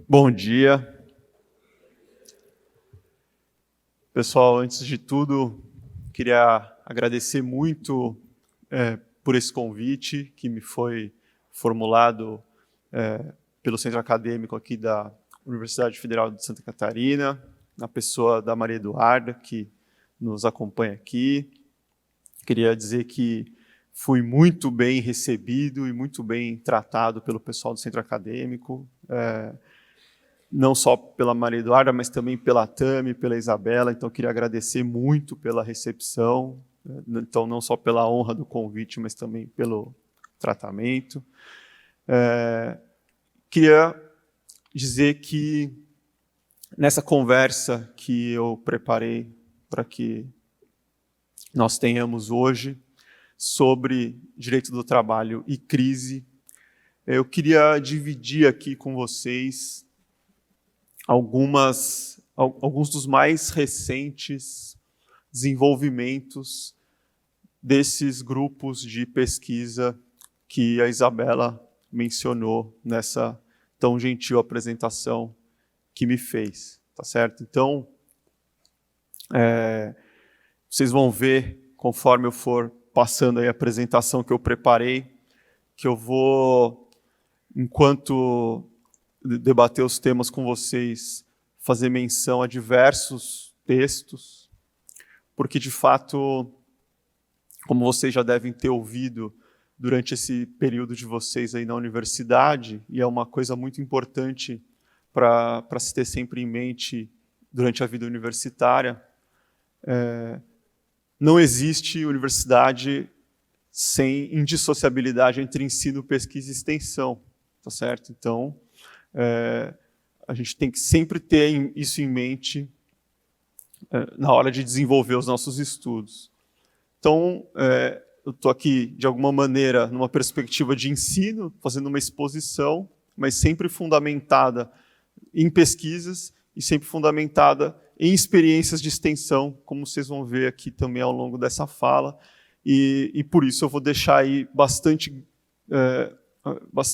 Bom dia. Pessoal, antes de tudo, queria agradecer muito por esse convite que me foi formulado pelo Centro Acadêmico aqui da Universidade Federal de Santa Catarina, na pessoa da Maria Eduarda, que nos acompanha aqui. Queria dizer que fui muito bem recebido e muito bem tratado pelo pessoal do Centro Acadêmico, não só pela Maria Eduarda, mas também pela Tami, pela Isabela. Então, queria agradecer muito pela recepção, então, não só pela honra do convite, mas também pelo tratamento. Queria dizer que, nessa conversa que eu preparei para que nós tenhamos hoje, sobre direito do trabalho e crise, eu queria dividir aqui com vocês alguns dos mais recentes desenvolvimentos desses grupos de pesquisa que a Isabela mencionou nessa tão gentil apresentação que me fez, tá certo? Então, vocês vão ver, conforme eu for passando aí a apresentação que eu preparei, que eu vou, enquanto debater os temas com vocês, fazer menção a diversos textos, porque, de fato, como vocês já devem ter ouvido durante esse período de vocês aí na universidade, e é uma coisa muito importante para se ter sempre em mente durante a vida universitária, não existe universidade sem indissociabilidade entre ensino, pesquisa e extensão, tá certo? Então, a gente tem que sempre ter isso em mente na hora de desenvolver os nossos estudos. Então, eu estou aqui, de alguma maneira, numa perspectiva de ensino, fazendo uma exposição, mas sempre fundamentada em pesquisas e sempre fundamentada em experiências de extensão, como vocês vão ver aqui também ao longo dessa fala, e por isso eu vou deixar aí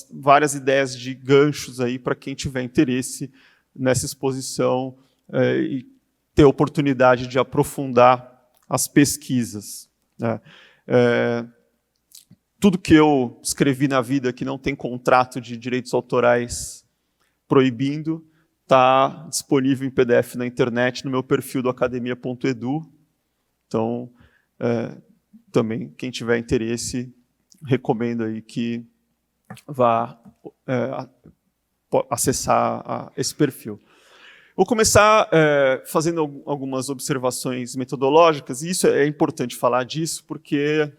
várias ideias de ganchos aí para quem tiver interesse nessa exposição e ter oportunidade de aprofundar as pesquisas. Tudo que eu escrevi na vida que não tem contrato de direitos autorais proibindo está disponível em PDF na internet, no meu perfil do academia.edu. Então, também, quem tiver interesse, recomendo aí que vá acessar esse perfil. Vou começar fazendo algumas observações metodológicas, e isso é importante falar disso, porque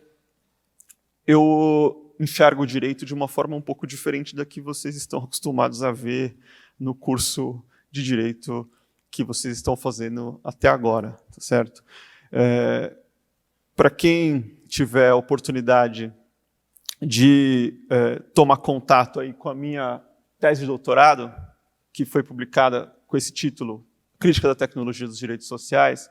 eu enxergo o direito de uma forma um pouco diferente da que vocês estão acostumados a ver no curso de direito que vocês estão fazendo até agora, tá certo? Para quem tiver a oportunidade de tomar contato aí com a minha tese de doutorado, que foi publicada com esse título, Crítica da Tecnologia dos Direitos Sociais,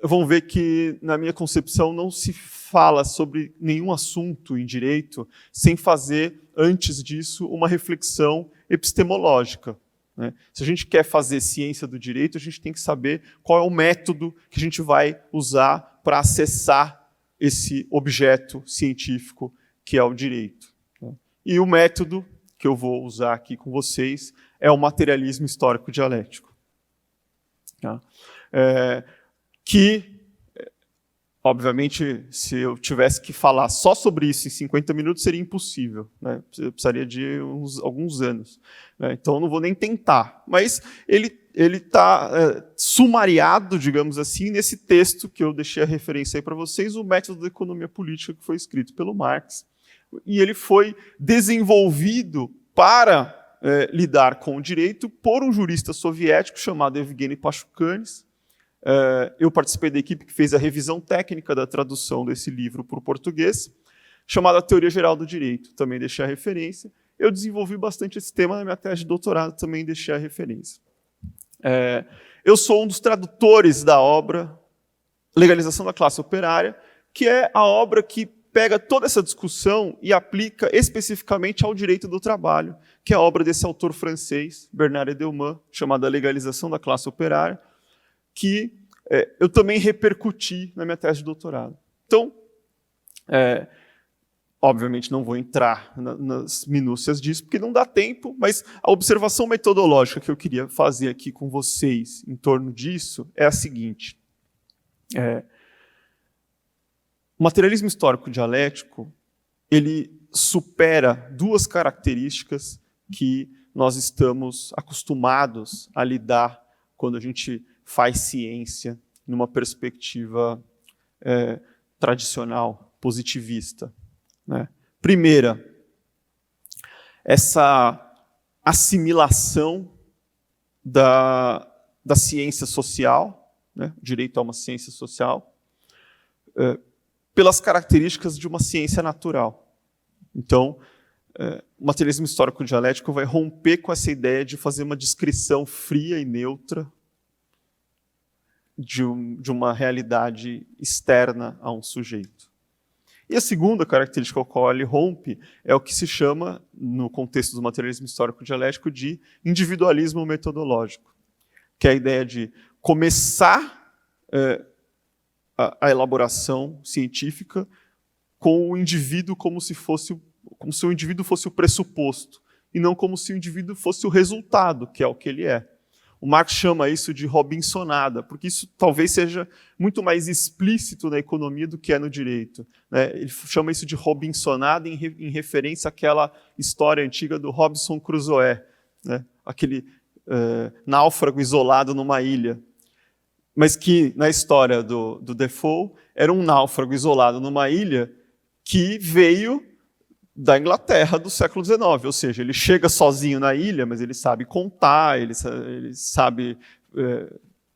vão ver que, na minha concepção, não se fala sobre nenhum assunto em direito sem fazer, antes disso, uma reflexão epistemológica, né? Se a gente quer fazer ciência do direito, a gente tem que saber qual é o método que a gente vai usar para acessar esse objeto científico que é o direito, né? E o método que eu vou usar aqui com vocês é o materialismo histórico dialético, tá? Que, obviamente, se eu tivesse que falar só sobre isso em 50 minutos, seria impossível, né? Eu precisaria de alguns anos, né? Então, eu não vou nem tentar. Mas ele está sumariado, digamos assim, nesse texto que eu deixei a referência aí para vocês, o Método da Economia Política, que foi escrito pelo Marx. E ele foi desenvolvido para lidar com o direito por um jurista soviético chamado Evgeny Pashkukanis. Eu participei da equipe que fez a revisão técnica da tradução desse livro para o português, chamada Teoria Geral do Direito, também deixei a referência. Eu desenvolvi bastante esse tema na minha tese de doutorado, também deixei a referência. Eu sou um dos tradutores da obra Legalização da Classe Operária, que é a obra que pega toda essa discussão e aplica especificamente ao direito do trabalho, que é a obra desse autor francês, Bernard Edelman, chamada Legalização da Classe Operária, que eu também repercuti na minha tese de doutorado. Então, obviamente não vou entrar nas minúcias disso, porque não dá tempo, mas a observação metodológica que eu queria fazer aqui com vocês em torno disso é a seguinte. O materialismo histórico dialético, ele supera duas características que nós estamos acostumados a lidar quando a gente faz ciência numa perspectiva tradicional, positivista. Né? Primeira, essa assimilação da ciência social, né? Direito a uma ciência social, pelas características de uma ciência natural. Então, o materialismo histórico dialético vai romper com essa ideia de fazer uma descrição fria e neutra de uma realidade externa a um sujeito. E a segunda característica com a qual ele rompe é o que se chama, no contexto do materialismo histórico dialético, de individualismo metodológico, que é a ideia de começar a elaboração científica com o indivíduo como se o indivíduo fosse o pressuposto, e não como se o indivíduo fosse o resultado, que é o que ele é. O Marx chama isso de Robinsonada, porque isso talvez seja muito mais explícito na economia do que é no direito. Né? Ele chama isso de Robinsonada em referência àquela história antiga do Robinson Crusoe, né? Aquele náufrago isolado numa ilha. Mas que, na história do Defoe, era um náufrago isolado numa ilha que veio da Inglaterra do século XIX, ou seja, ele chega sozinho na ilha, mas ele sabe contar, ele sabe,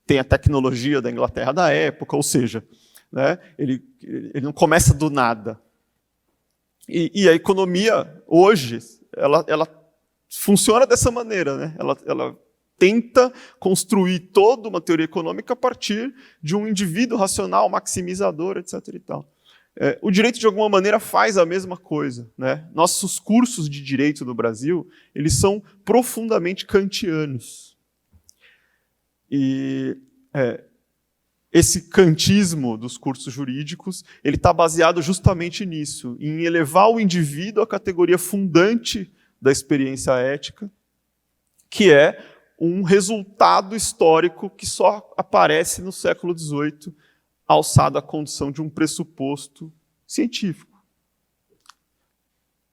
tem a tecnologia da Inglaterra da época, ou seja, né, ele não começa do nada. E a economia, hoje, ela funciona dessa maneira, né? Ela tenta construir toda uma teoria econômica a partir de um indivíduo racional, maximizador, etc. e tal. O direito, de alguma maneira, faz a mesma coisa. Né? Nossos cursos de direito no Brasil, eles são profundamente kantianos. E esse kantismo dos cursos jurídicos, ele está baseado justamente nisso, em elevar o indivíduo à categoria fundante da experiência ética, que é um resultado histórico que só aparece no século XVIII, alçado à condição de um pressuposto científico.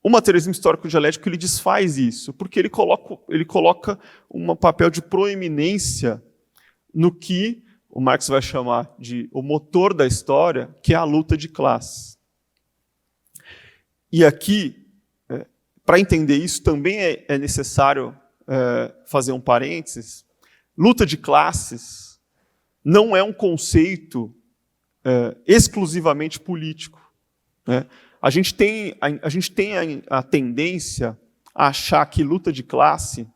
O materialismo histórico dialético ele desfaz isso, porque ele coloca um papel de proeminência no que o Marx vai chamar de o motor da história, que é a luta de classes. E aqui, para entender isso, também é necessário fazer um parênteses. Luta de classes não é um conceito exclusivamente político. Né? A gente tem a tendência a achar que luta de classe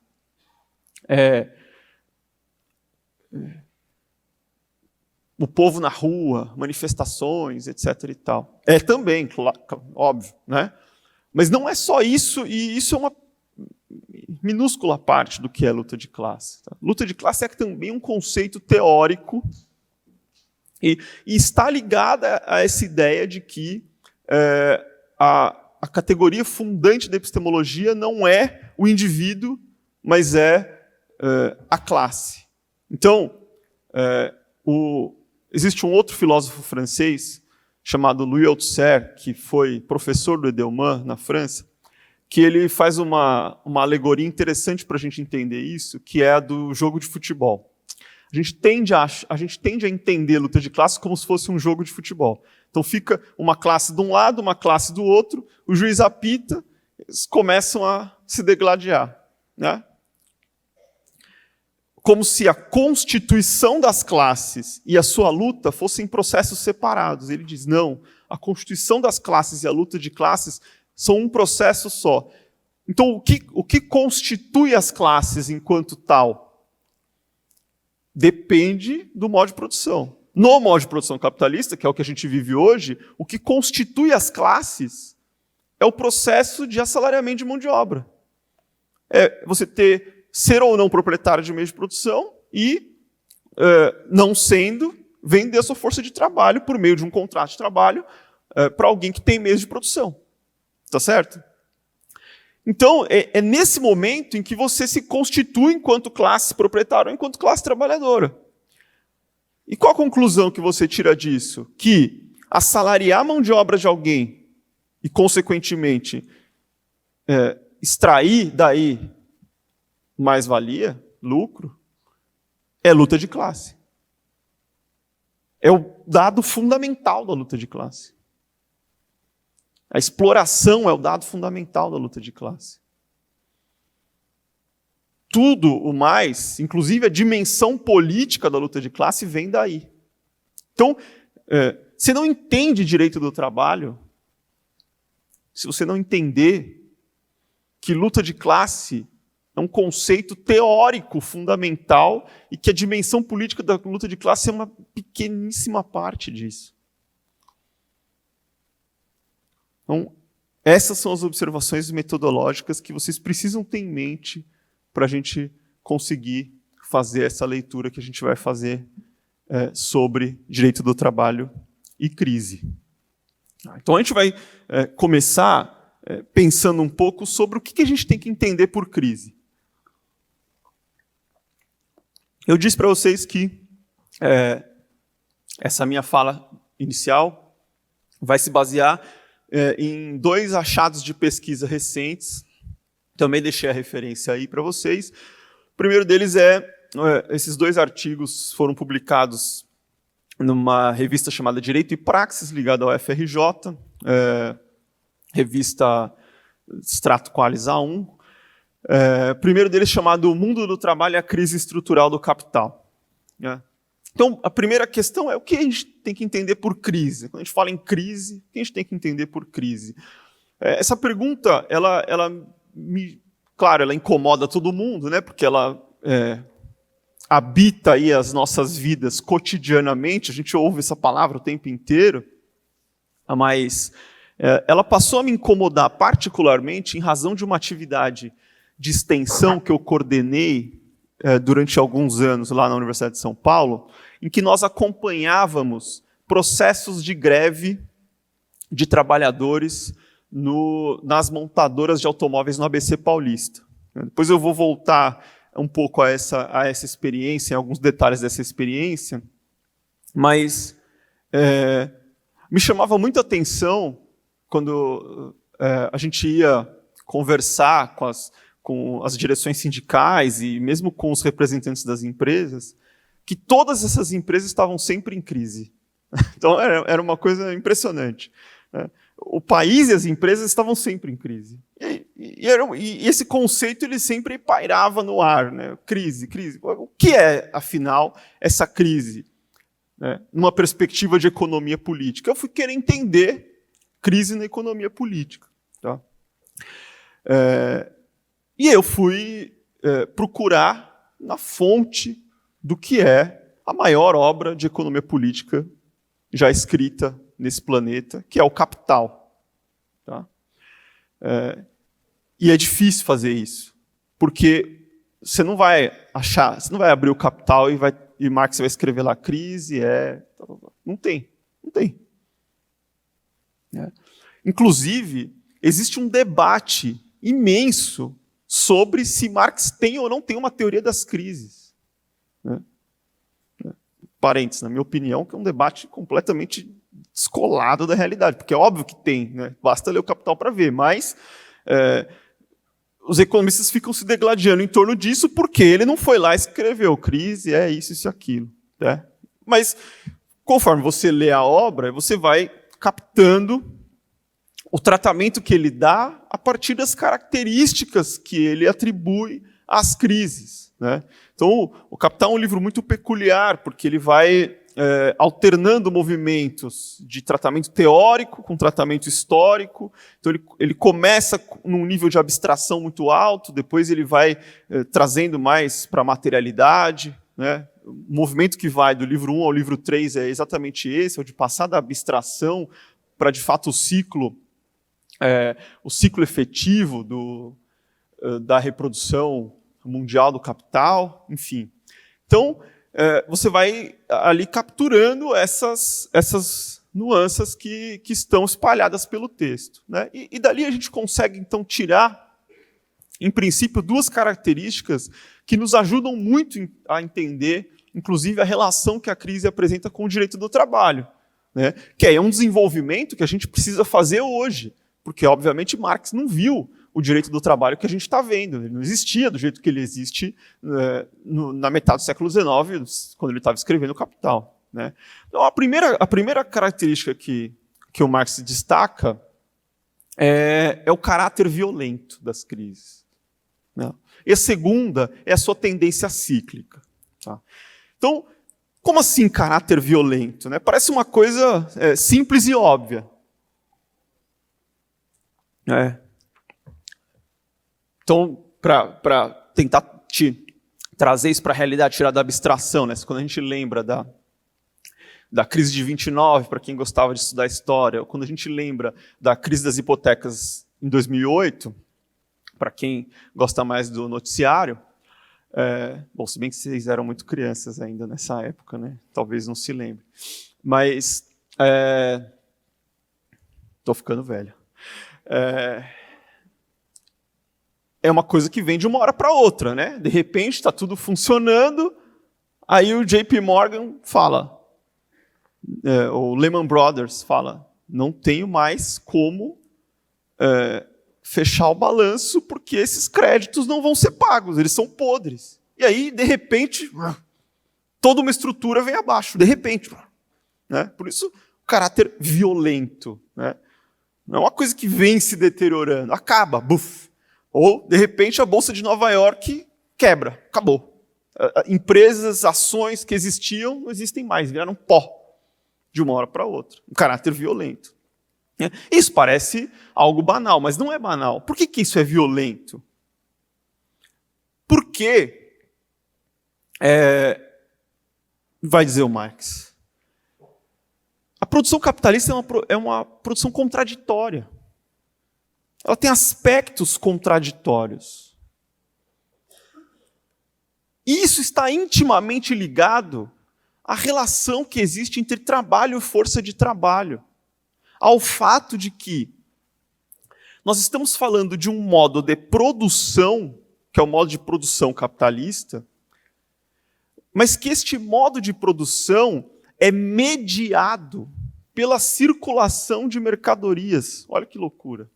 o povo na rua, manifestações, etc. e tal. É também, óbvio, né? Mas não é só isso, e isso é uma minúscula parte do que é luta de classe. Tá? Luta de classe é também um conceito teórico e está ligada a essa ideia de que a categoria fundante da epistemologia não é o indivíduo, mas é a classe. Então, existe um outro filósofo francês chamado Louis Althusser, que foi professor do Edelman na França, que ele faz uma alegoria interessante para a gente entender isso, que é a do jogo de futebol. A gente tende a entender a luta de classe como se fosse um jogo de futebol. Então fica uma classe de um lado, uma classe do outro, o juiz apita, eles começam a se degladiar. Né? Como se a constituição das classes e a sua luta fossem processos separados. Ele diz, não, a constituição das classes e a luta de classes são um processo só. Então, o que constitui as classes enquanto tal? Depende do modo de produção. no modo de produção capitalista, que é o que a gente vive hoje, o que constitui as classes é o processo de assalariamento de mão de obra. É você ser ou não proprietário de meio de produção e, não sendo, vender a sua força de trabalho por meio de um contrato de trabalho para alguém que tem meios de produção. Tá certo? Então, é nesse momento em que você se constitui enquanto classe proprietária ou enquanto classe trabalhadora. E qual a conclusão que você tira disso? Que assalariar a mão de obra de alguém e, consequentemente, extrair daí mais-valia, lucro, é luta de classe. É o dado fundamental da luta de classe. A exploração é o dado fundamental da luta de classe. Tudo o mais, inclusive a dimensão política da luta de classe, vem daí. Então, você não entende direito do trabalho se você não entender que luta de classe é um conceito teórico fundamental e que a dimensão política da luta de classe é uma pequeníssima parte disso. Então, essas são as observações metodológicas que vocês precisam ter em mente para a gente conseguir fazer essa leitura que a gente vai fazer sobre direito do trabalho e crise. Então, a gente vai começar pensando um pouco sobre o que a gente tem que entender por crise. Eu disse para vocês que essa minha fala inicial vai se basear em 2 achados de pesquisa recentes. Também deixei a referência aí para vocês. O primeiro deles esses 2 artigos foram publicados numa revista chamada Direito e Praxis, ligada ao FRJ, revista Extrato Qualis A1. O primeiro deles chamado O Mundo do Trabalho e a Crise Estrutural do Capital. Então, a primeira questão é o que a gente tem que entender por crise. Quando a gente fala em crise, o que a gente tem que entender por crise? Essa pergunta, claro, ela incomoda todo mundo, né? Porque ela habita aí as nossas vidas cotidianamente, a gente ouve essa palavra o tempo inteiro, mas ela passou a me incomodar particularmente em razão de uma atividade de extensão que eu coordenei durante alguns anos lá na Universidade de São Paulo, em que nós acompanhávamos processos de greve de trabalhadores nas montadoras de automóveis no ABC Paulista. Depois eu vou voltar um pouco a essa experiência, alguns detalhes dessa experiência, mas me chamava muita atenção quando a gente ia conversar com as direções sindicais e mesmo com os representantes das empresas, que todas essas empresas estavam sempre em crise. Então, era uma coisa impressionante. O país e as empresas estavam sempre em crise. E esse conceito ele sempre pairava no ar, né? Crise. O que é, afinal, essa crise? Numa perspectiva de economia política. Eu fui querer entender crise na economia política. Tá? E eu fui procurar na fonte do que é a maior obra de economia política já escrita nesse planeta, que é o Capital. Tá? E é difícil fazer isso, porque você não vai abrir o Capital e Marx vai escrever lá crise, não tem. Inclusive, existe um debate imenso sobre se Marx tem ou não tem uma teoria das crises. Parênteses, na minha opinião, que é um debate completamente descolado da realidade, porque é óbvio que tem, né? Basta ler o Capital para ver, mas os economistas ficam se degladiando em torno disso porque ele não foi lá e escreveu crise, isso e aquilo. Né? Mas, conforme você lê a obra, você vai captando o tratamento que ele dá a partir das características que ele atribui às crises. Né? Então, o Capital é um livro muito peculiar, porque ele vai alternando movimentos de tratamento teórico com tratamento histórico. Então, ele começa num nível de abstração muito alto, depois ele vai trazendo mais para a materialidade, né? O movimento que vai do livro 1 ao livro 3 é exatamente esse, é o de passar da abstração para, de fato, o ciclo efetivo da reprodução mundial do capital, enfim. Então, você vai ali capturando essas nuances que estão espalhadas pelo texto, né? E dali a gente consegue, então, tirar, em princípio, duas características que nos ajudam muito a entender, inclusive, a relação que a crise apresenta com o direito do trabalho, né? Que é um desenvolvimento que a gente precisa fazer hoje, porque, obviamente, Marx não viu o direito do trabalho que a gente está vendo. Ele não existia do jeito que ele existe na metade do século XIX, quando ele estava escrevendo o Capital, né? Então, a primeira característica que o Marx destaca é o caráter violento das crises, né? E a segunda é a sua tendência cíclica. Tá? Então, como assim caráter violento, né? Parece uma coisa simples e óbvia. Então, para tentar te trazer isso para a realidade, tirar da abstração, né? Quando a gente lembra da crise de 29, para quem gostava de estudar história, ou quando a gente lembra da crise das hipotecas em 2008, para quem gosta mais do noticiário, bom, se bem que vocês eram muito crianças ainda nessa época, né? Talvez não se lembre. Mas estou ficando velho. É uma coisa que vem de uma hora para outra, né? De repente está tudo funcionando, aí o JP Morgan fala, o Lehman Brothers fala, não tenho mais como fechar o balanço porque esses créditos não vão ser pagos, eles são podres. E aí, de repente, toda uma estrutura vem abaixo, de repente. Né? Por isso, o caráter violento. Né? Não é uma coisa que vem se deteriorando, acaba, buf. Ou, de repente, a Bolsa de Nova York quebra, acabou. Empresas, ações que existiam, não existem mais, viraram pó, de uma hora para outra. Um caráter violento. Isso parece algo banal, mas não é banal. Por que isso é violento? Porque, vai dizer o Marx, a produção capitalista é uma produção contraditória. Ela tem aspectos contraditórios. E isso está intimamente ligado à relação que existe entre trabalho e força de trabalho. Ao fato de que nós estamos falando de um modo de produção, que é o modo de produção capitalista, mas que este modo de produção é mediado pela circulação de mercadorias. Olha que loucura.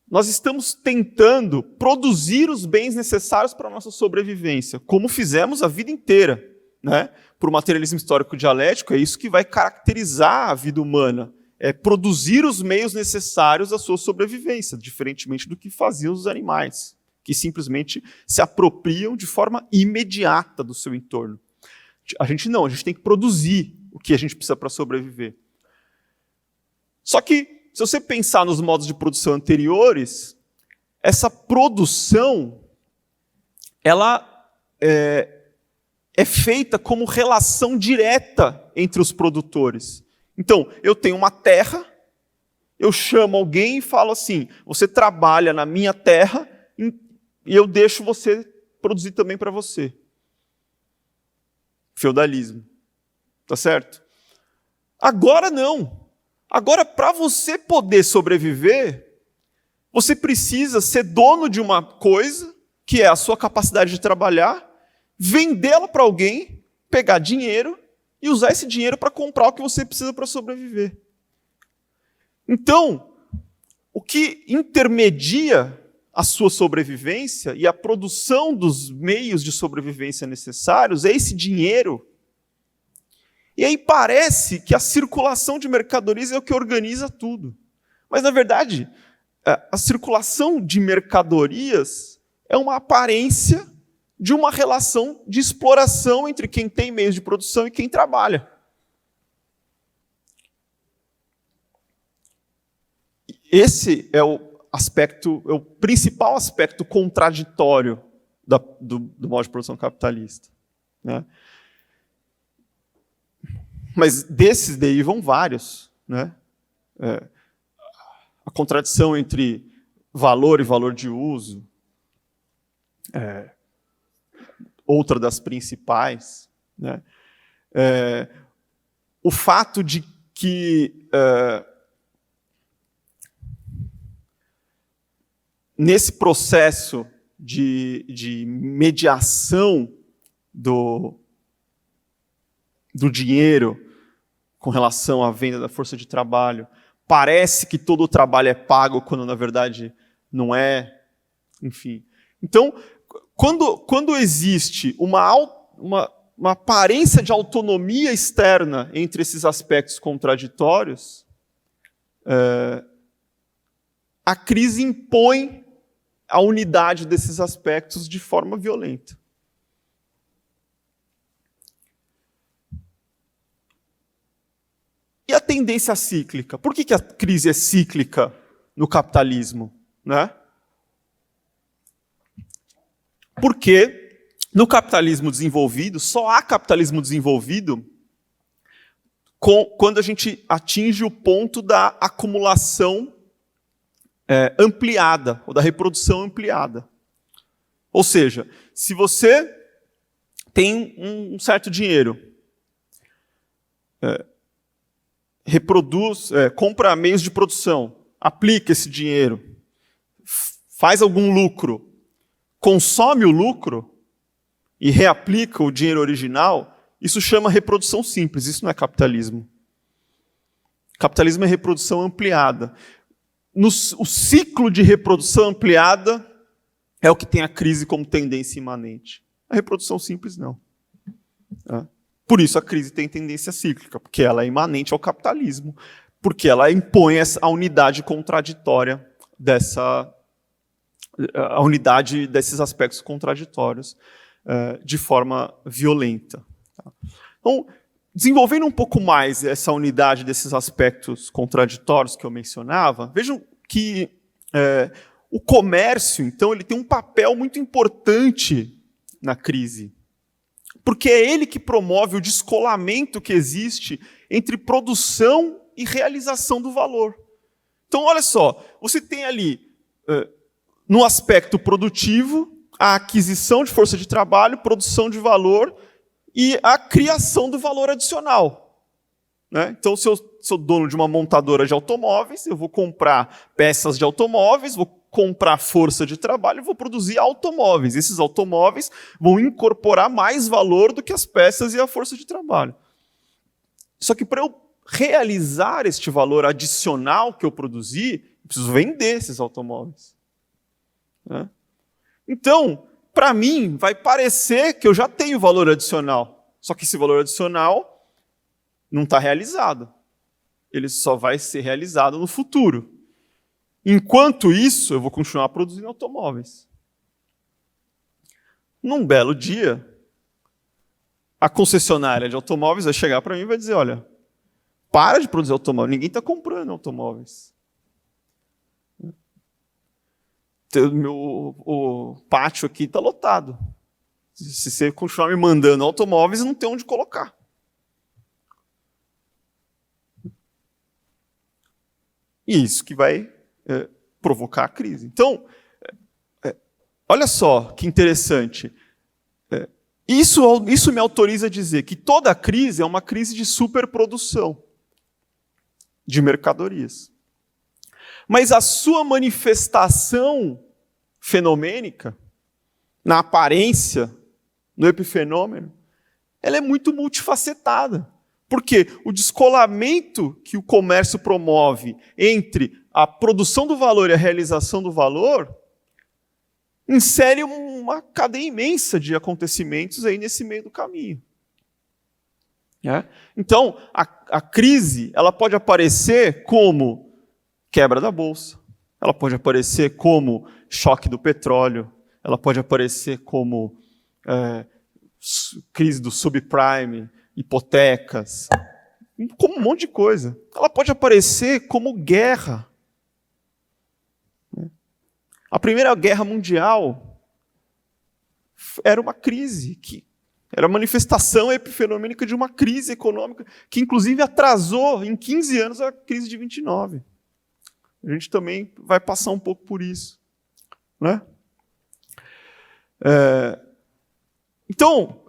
Nós estamos tentando produzir os bens necessários para a nossa sobrevivência, como fizemos a vida inteira, né? Por materialismo histórico dialético, é isso que vai caracterizar a vida humana, é produzir os meios necessários à sua sobrevivência, diferentemente do que faziam os animais, que simplesmente se apropriam de forma imediata do seu entorno. A gente não, a gente tem que produzir o que a gente precisa para sobreviver. Só que, se você pensar nos modos de produção anteriores, essa produção ela é feita como relação direta entre os produtores. Então, eu tenho uma terra, eu chamo alguém e falo assim, você trabalha na minha terra e eu deixo você produzir também para você. Feudalismo. Tá certo? Agora não. Agora, para você poder sobreviver, você precisa ser dono de uma coisa, que é a sua capacidade de trabalhar, vendê-la para alguém, pegar dinheiro e usar esse dinheiro para comprar o que você precisa para sobreviver. Então, o que intermedia a sua sobrevivência e a produção dos meios de sobrevivência necessários é esse dinheiro. E aí parece que a circulação de mercadorias é o que organiza tudo. Mas, na verdade, a circulação de mercadorias é uma aparência de uma relação de exploração entre quem tem meios de produção e quem trabalha. Esse é o principal aspecto contraditório do modo de produção capitalista. Né? Mas desses derivam vários. Né? A contradição entre valor e valor de uso, outra das principais. Né? O fato de que nesse processo de mediação do dinheiro com relação à venda da força de trabalho, parece que todo o trabalho é pago, quando na verdade não é. Enfim. Então, quando existe uma aparência de autonomia externa entre esses aspectos contraditórios, a crise impõe a unidade desses aspectos de forma violenta. E a tendência cíclica? Por que a crise é cíclica no capitalismo? Né? Porque no capitalismo desenvolvido, só há capitalismo desenvolvido quando a gente atinge o ponto da acumulação ampliada, ou da reprodução ampliada. Ou seja, se você tem um certo dinheiro, compra meios de produção, aplica esse dinheiro, faz algum lucro, consome o lucro e reaplica o dinheiro original, isso chama reprodução simples, isso não é capitalismo. Capitalismo é reprodução ampliada. O ciclo de reprodução ampliada é o que tem a crise como tendência imanente. A reprodução simples, não. Por isso a crise tem tendência cíclica, porque ela é imanente ao capitalismo, porque ela impõe a unidade contraditória a unidade desses aspectos contraditórios de forma violenta. Então, desenvolvendo um pouco mais essa unidade desses aspectos contraditórios que eu mencionava, vejam que o comércio, então, ele tem um papel muito importante na crise, porque é ele que promove o descolamento que existe entre produção e realização do valor. Então, olha só, você tem ali, no aspecto produtivo, a aquisição de força de trabalho, produção de valor e a criação do valor adicional. Né? Então, se eu sou dono de uma montadora de automóveis, eu vou comprar peças de automóveis, vou comprar força de trabalho e vou produzir automóveis. Esses automóveis vão incorporar mais valor do que as peças e a força de trabalho. Só que para eu realizar este valor adicional que eu produzi, eu preciso vender esses automóveis. Né? Então, para mim, vai parecer que eu já tenho valor adicional. Só que esse valor adicional não está realizado. Ele só vai ser realizado no futuro. Enquanto isso, eu vou continuar produzindo automóveis. Num belo dia, a concessionária de automóveis vai chegar para mim e vai dizer, olha, para de produzir automóveis, ninguém está comprando automóveis. O pátio aqui está lotado. Se você continuar me mandando automóveis, não tem onde colocar. E isso que vai provocar a crise. Então, olha só que interessante. Isso me autoriza a dizer que toda crise é uma crise de superprodução de mercadorias. Mas a sua manifestação fenomênica, na aparência, no epifenômeno, ela é muito multifacetada. Porque o descolamento que o comércio promove entre a produção do valor e a realização do valor insere uma cadeia imensa de acontecimentos aí nesse meio do caminho. Então, a crise ela pode aparecer como quebra da bolsa, ela pode aparecer como choque do petróleo, ela pode aparecer como crise do subprime, hipotecas, como um monte de coisa. Ela pode aparecer como guerra. A Primeira Guerra Mundial era uma crise, que era a manifestação epifenomênica de uma crise econômica, que inclusive atrasou em 15 anos a crise de 29. A gente também vai passar um pouco por isso, né? Então,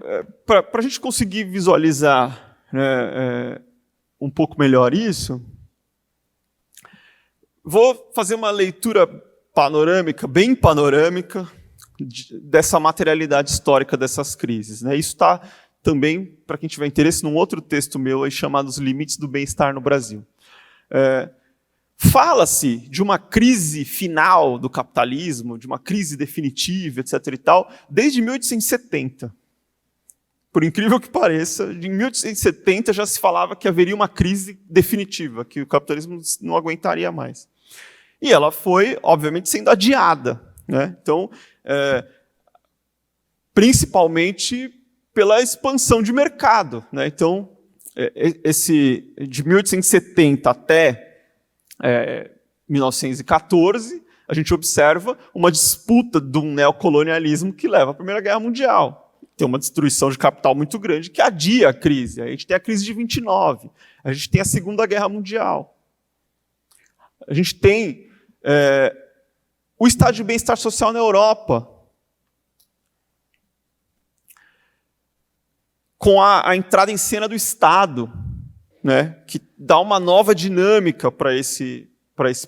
para a gente conseguir visualizar, né, um pouco melhor isso, vou fazer uma leitura panorâmica, bem panorâmica, dessa materialidade histórica dessas crises, né? Isso está também, para quem tiver interesse, num outro texto meu aí, chamado Os Limites do Bem-Estar no Brasil. Fala-se de uma crise final do capitalismo, de uma crise definitiva, etc. e tal, desde 1870. Por incrível que pareça, em 1870 já se falava que haveria uma crise definitiva, que o capitalismo não aguentaria mais. E ela foi, obviamente, sendo adiada, né? Então, principalmente pela expansão de mercado, né? Então, de 1870 até 1914, a gente observa uma disputa de um neocolonialismo que leva à Primeira Guerra Mundial. Tem uma destruição de capital muito grande que adia a crise. A gente tem a crise de 29, a gente tem a Segunda Guerra Mundial. A gente tem o estado de bem-estar social na Europa, com a entrada em cena do Estado, né, que dá uma nova dinâmica para esse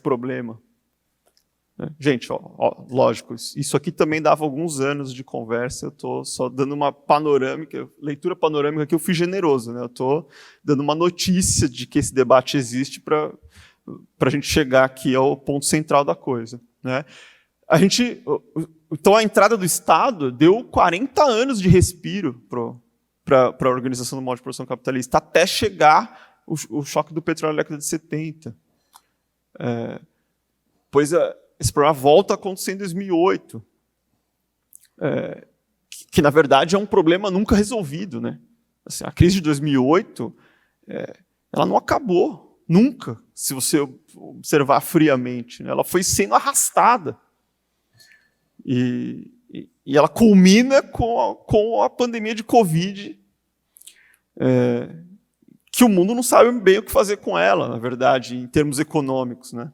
problema. Gente, lógico, isso aqui também dava alguns anos de conversa, eu estou só dando uma panorâmica, leitura panorâmica que eu fui generoso, né? Eu estou dando uma notícia de que esse debate existe para a gente chegar aqui ao ponto central da coisa, né? Então a entrada do Estado deu 40 anos de respiro para a organização do modo de produção capitalista, até chegar o choque do petróleo na década de 70. Pois esse problema volta a acontecer em 2008, que na verdade é um problema nunca resolvido, né? Assim, a crise de 2008, ela não acabou, nunca, se você observar friamente, né? Ela foi sendo arrastada. E ela culmina com a pandemia de Covid, que o mundo não sabe bem o que fazer com ela, na verdade, em termos econômicos, né?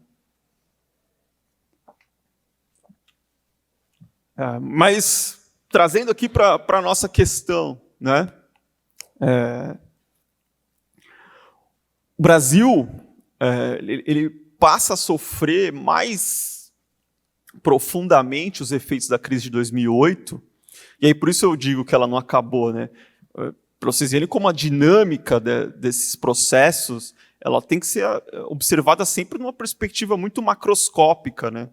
Mas, trazendo aqui para a nossa questão, né? O Brasil ele passa a sofrer mais profundamente os efeitos da crise de 2008, e aí por isso eu digo que ela não acabou, né? Para vocês verem como a dinâmica desses processos, ela tem que ser observada sempre numa perspectiva muito macroscópica, né?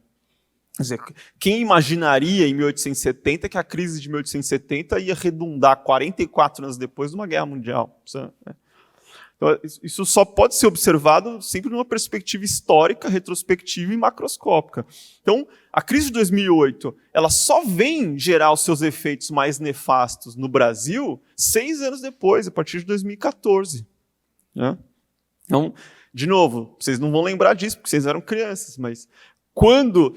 Quer dizer, quem imaginaria em 1870 que a crise de 1870 ia redundar 44 anos depois numa guerra mundial? Então, isso só pode ser observado sempre numa perspectiva histórica, retrospectiva e macroscópica. Então, a crise de 2008, ela só vem gerar os seus efeitos mais nefastos no Brasil 6 anos depois, a partir de 2014. Né? Então, de novo, vocês não vão lembrar disso, porque vocês eram crianças, mas quando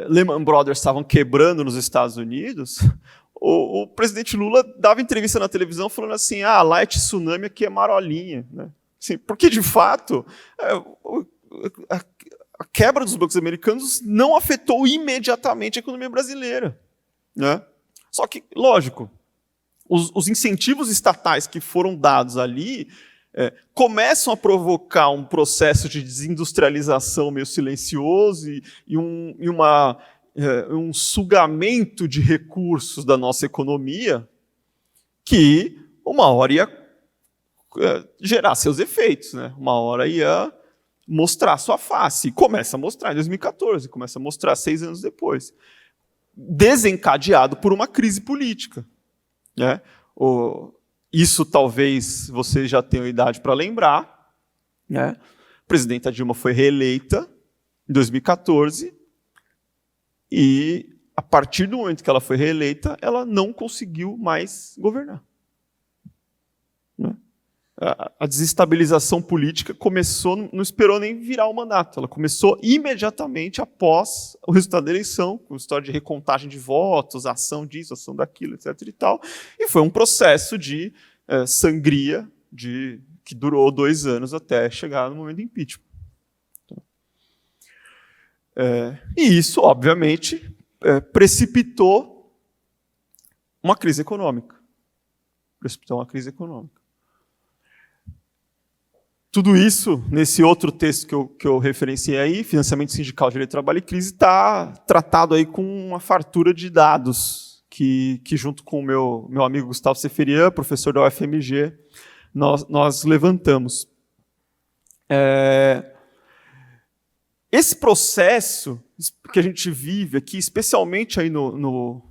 Lehman Brothers estavam quebrando nos Estados Unidos, o presidente Lula dava entrevista na televisão falando assim, lá é tsunami, aqui é marolinha. Né? Assim, porque, de fato, a quebra dos bancos americanos não afetou imediatamente a economia brasileira. Né? Só que, lógico, os incentivos estatais que foram dados ali começam a provocar um processo de desindustrialização meio silencioso e um sugamento de recursos da nossa economia que uma hora ia gerar seus efeitos, né? Uma hora ia mostrar sua face. E começa a mostrar em 2014, começa a mostrar 6 anos depois. Desencadeado por uma crise política. Né? Isso talvez vocês já tenham idade para lembrar. Né? A presidenta Dilma foi reeleita em 2014 e, a partir do momento que ela foi reeleita, ela não conseguiu mais governar. Né? a desestabilização política começou, não esperou nem virar o mandato, ela começou imediatamente após o resultado da eleição, com história de recontagem de votos, ação disso, ação daquilo, etc. e tal, e foi um processo de sangria que durou 2 anos até chegar no momento do impeachment. E isso, obviamente, precipitou uma crise econômica. Tudo isso, nesse outro texto que eu referenciei aí, Financiamento Sindical, Direito do Trabalho e Crise, está tratado aí com uma fartura de dados que junto com o meu amigo Gustavo Seferian, professor da UFMG, nós levantamos. Esse processo que a gente vive aqui, especialmente aí no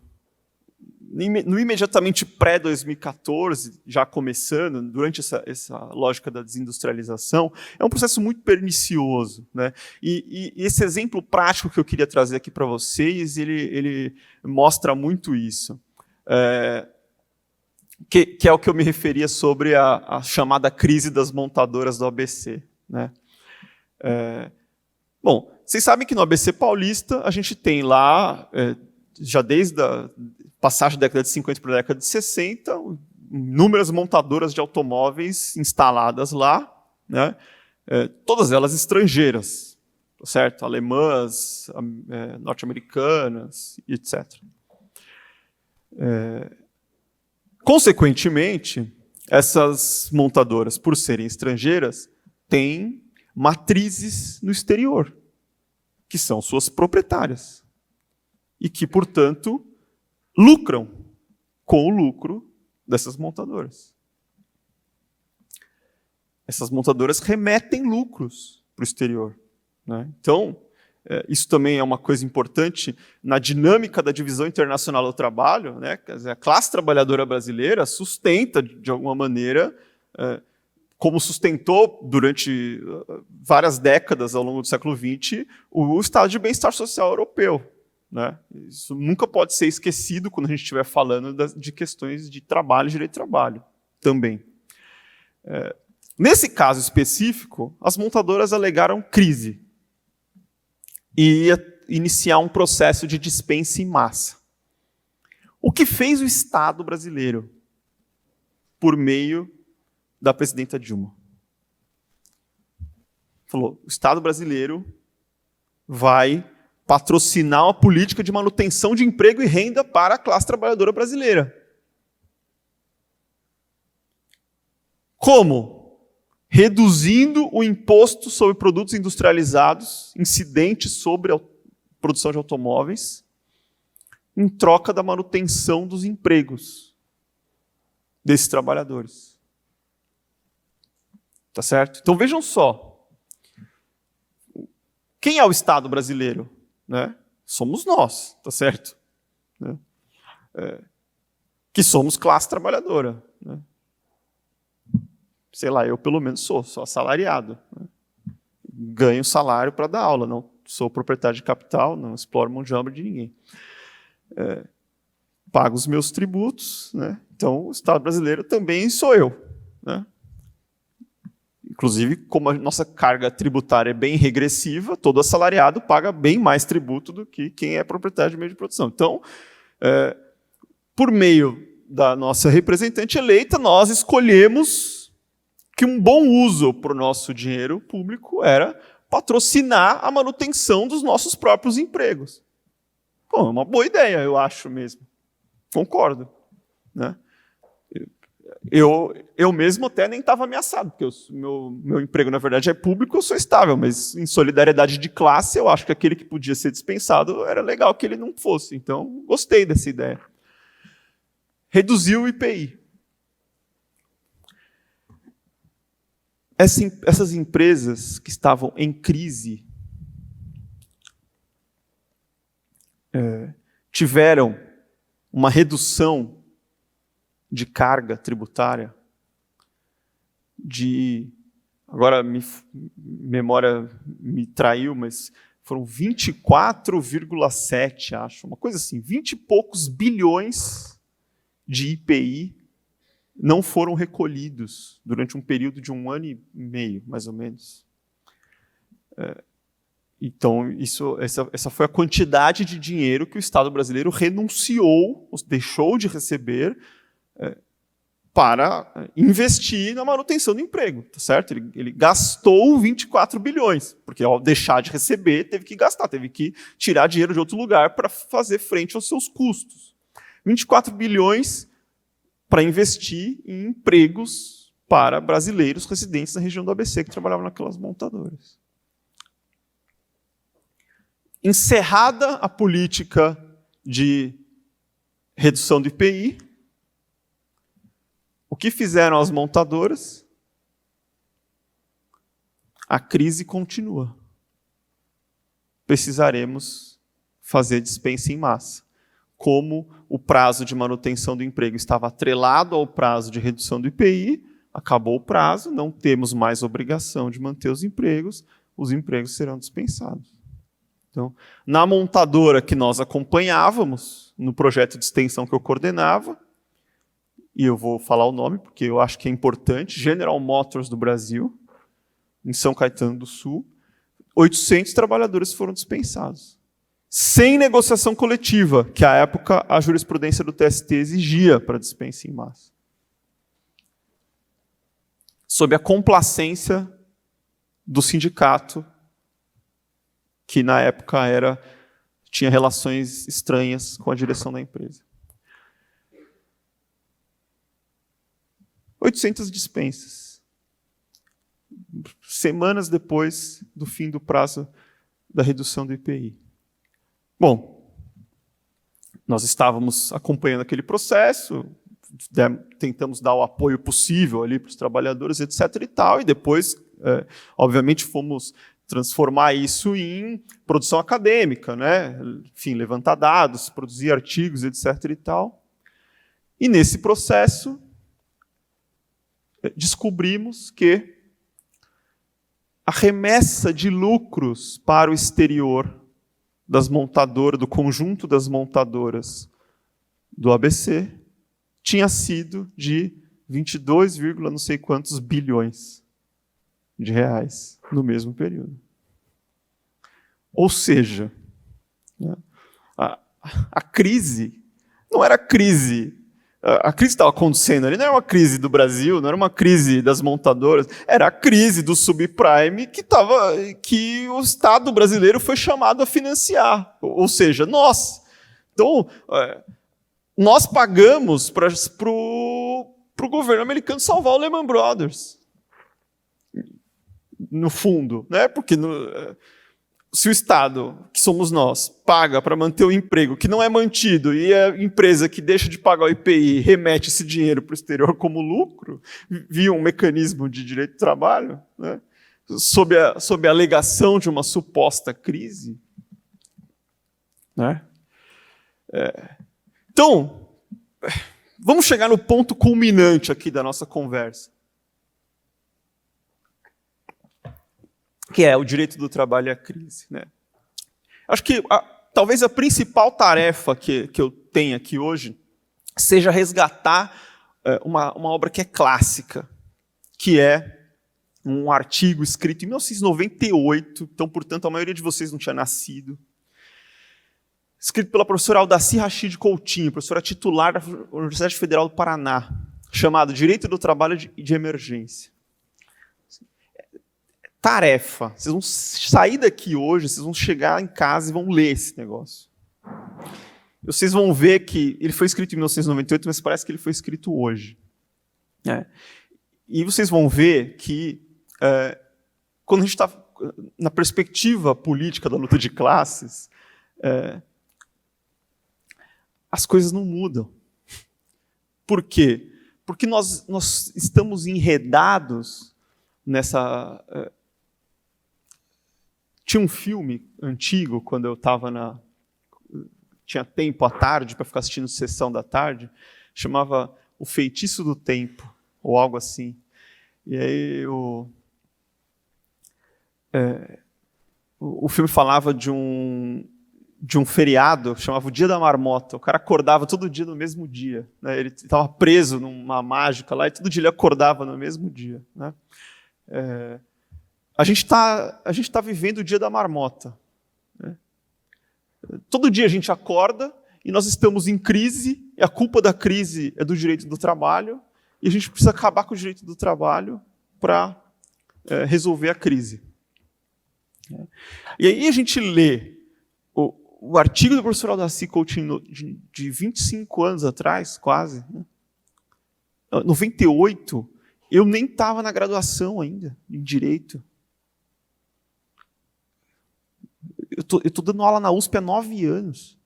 imediatamente pré-2014, já começando, durante essa lógica da desindustrialização, é um processo muito pernicioso, né? E esse exemplo prático que eu queria trazer aqui para vocês, ele mostra muito isso. Que é o que eu me referia sobre a chamada crise das montadoras do ABC, né? Bom, vocês sabem que no ABC Paulista a gente tem lá, já desde a passagem da década de 50 para a década de 60, inúmeras montadoras de automóveis instaladas lá, né? Todas elas estrangeiras, certo? Alemãs, norte-americanas, etc. Consequentemente, essas montadoras, por serem estrangeiras, têm matrizes no exterior, que são suas proprietárias, e que, portanto, lucram com o lucro dessas montadoras. Essas montadoras remetem lucros para o exterior, né? Então, isso também é uma coisa importante na dinâmica da divisão internacional do trabalho, né? Quer dizer, a classe trabalhadora brasileira sustenta, de alguma maneira, como sustentou durante várias décadas ao longo do século XX, o estado de bem-estar social europeu, né? Isso nunca pode ser esquecido quando a gente estiver falando de questões de trabalho e direito de trabalho também. Nesse caso específico, as montadoras alegaram crise e ia iniciar um processo de dispensa em massa. O que fez o Estado brasileiro por meio da presidenta Dilma? Falou, o Estado brasileiro vai patrocinar uma política de manutenção de emprego e renda para a classe trabalhadora brasileira. Como? Reduzindo o imposto sobre produtos industrializados, incidente sobre a produção de automóveis, em troca da manutenção dos empregos desses trabalhadores. Tá certo? Então vejam só. Quem é o Estado brasileiro? Né? Somos nós, tá certo? Né? Que somos classe trabalhadora. Né? Sei lá, eu pelo menos sou assalariado. Né? Ganho salário para dar aula, não sou proprietário de capital, não exploro mão de obra de ninguém. Pago os meus tributos, né? Então o Estado brasileiro também sou eu. Né? Inclusive, como a nossa carga tributária é bem regressiva, todo assalariado paga bem mais tributo do que quem é proprietário de meio de produção. Então, por meio da nossa representante eleita, nós escolhemos que um bom uso para o nosso dinheiro público era patrocinar a manutenção dos nossos próprios empregos. Bom, é uma boa ideia, eu acho mesmo. Concordo. Né? Eu mesmo até nem estava ameaçado, porque meu emprego, na verdade, é público, eu sou estável, mas em solidariedade de classe, eu acho que aquele que podia ser dispensado, era legal que ele não fosse. Então, gostei dessa ideia. Reduziu o IPI. Essas empresas que estavam em crise tiveram uma redução de carga tributária agora memória me traiu, mas foram 24,7, acho, uma coisa assim, 20 e poucos bilhões de IPI não foram recolhidos durante um período de 1 ano e meio, mais ou menos. Então, essa foi a quantidade de dinheiro que o Estado brasileiro renunciou, deixou de receber, para investir na manutenção do emprego, tá certo? Ele gastou 24 bilhões, porque ao deixar de receber, teve que gastar, teve que tirar dinheiro de outro lugar para fazer frente aos seus custos. 24 bilhões para investir em empregos para brasileiros residentes na região do ABC que trabalhavam naquelas montadoras. Encerrada a política de redução do IPI, o que fizeram as montadoras? A crise continua. Precisaremos fazer dispensa em massa. Como o prazo de manutenção do emprego estava atrelado ao prazo de redução do IPI, acabou o prazo, não temos mais obrigação de manter os empregos serão dispensados. Então, na montadora que nós acompanhávamos, no projeto de extensão que eu coordenava, e eu vou falar o nome porque eu acho que é importante, General Motors do Brasil, em São Caetano do Sul, 800 trabalhadores foram dispensados. Sem negociação coletiva, que à época a jurisprudência do TST exigia para dispensa em massa. Sob a complacência do sindicato, que na época tinha relações estranhas com a direção da empresa. 800 dispensas. Semanas depois do fim do prazo da redução do IPI. Bom, nós estávamos acompanhando aquele processo, tentamos dar o apoio possível ali para os trabalhadores, etc. e tal, e depois, obviamente, fomos transformar isso em produção acadêmica, né? Enfim, levantar dados, produzir artigos, etc. e tal. E nesse processo, descobrimos que a remessa de lucros para o exterior das montadoras, do conjunto das montadoras do ABC, tinha sido de 22, não sei quantos bilhões de reais no mesmo período. Ou seja, a crise não era crise. A crise que estava acontecendo ali não era uma crise do Brasil, não era uma crise das montadoras, era a crise do subprime que o Estado brasileiro foi chamado a financiar. Ou seja, nós. Então, nós pagamos para o governo americano salvar o Lehman Brothers. No fundo, né? Porque se o Estado, que somos nós, paga para manter o emprego que não é mantido e a empresa que deixa de pagar o IPI remete esse dinheiro para o exterior como lucro, via um mecanismo de direito do trabalho, né? sob a alegação de uma suposta crise. Né? Então, vamos chegar no ponto culminante aqui da nossa conversa, que é o direito do trabalho e a crise. Né? Acho que talvez a principal tarefa que eu tenho aqui hoje seja resgatar uma obra que é clássica, que é um artigo escrito em 1998, então, portanto, a maioria de vocês não tinha nascido, escrito pela professora Aldaci Rachid Coutinho, professora titular da Universidade Federal do Paraná, chamado Direito do Trabalho de Emergência. Tarefa. Vocês vão sair daqui hoje, vocês vão chegar em casa e vão ler esse negócio. Vocês vão ver que ele foi escrito em 1998, mas parece que ele foi escrito hoje. E vocês vão ver que, quando a gente está na perspectiva política da luta de classes, as coisas não mudam. Por quê? Porque nós estamos enredados nessa... Tinha um filme antigo, quando eu tinha tempo à tarde para ficar assistindo Sessão da Tarde, chamava O Feitiço do Tempo, ou algo assim. E aí o filme falava de um de um feriado, chamava o Dia da Marmota. O cara acordava todo dia no mesmo dia, né? Ele estava preso numa mágica lá e todo dia ele acordava no mesmo dia, né? A gente tá vivendo o Dia da Marmota, né? Todo dia a gente acorda e nós estamos em crise, e a culpa da crise é do direito do trabalho, e a gente precisa acabar com o direito do trabalho para resolver a crise. E aí a gente lê o artigo do professor Aldacir Coutinho de 25 anos atrás, quase, né? 98, eu nem estava na graduação ainda, em Direito. Eu tô dando aula na USP há 9 anos.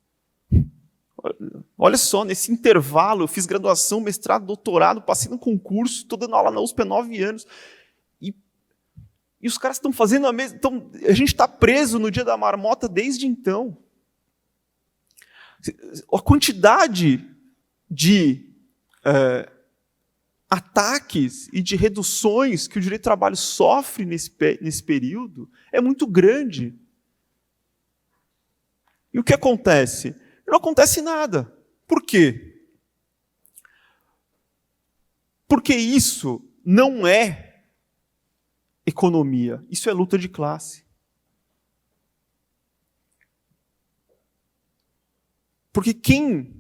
Olha só, nesse intervalo, eu fiz graduação, mestrado, doutorado, passei no concurso, estou dando aula na USP há 9 anos. E os caras estão fazendo a mesma... a gente está preso no Dia da Marmota desde então. A quantidade de ataques e de reduções que o direito do trabalho sofre nesse período é muito grande. E o que acontece? Não acontece nada. Por quê? Porque isso não é economia, isso é luta de classe. Porque quem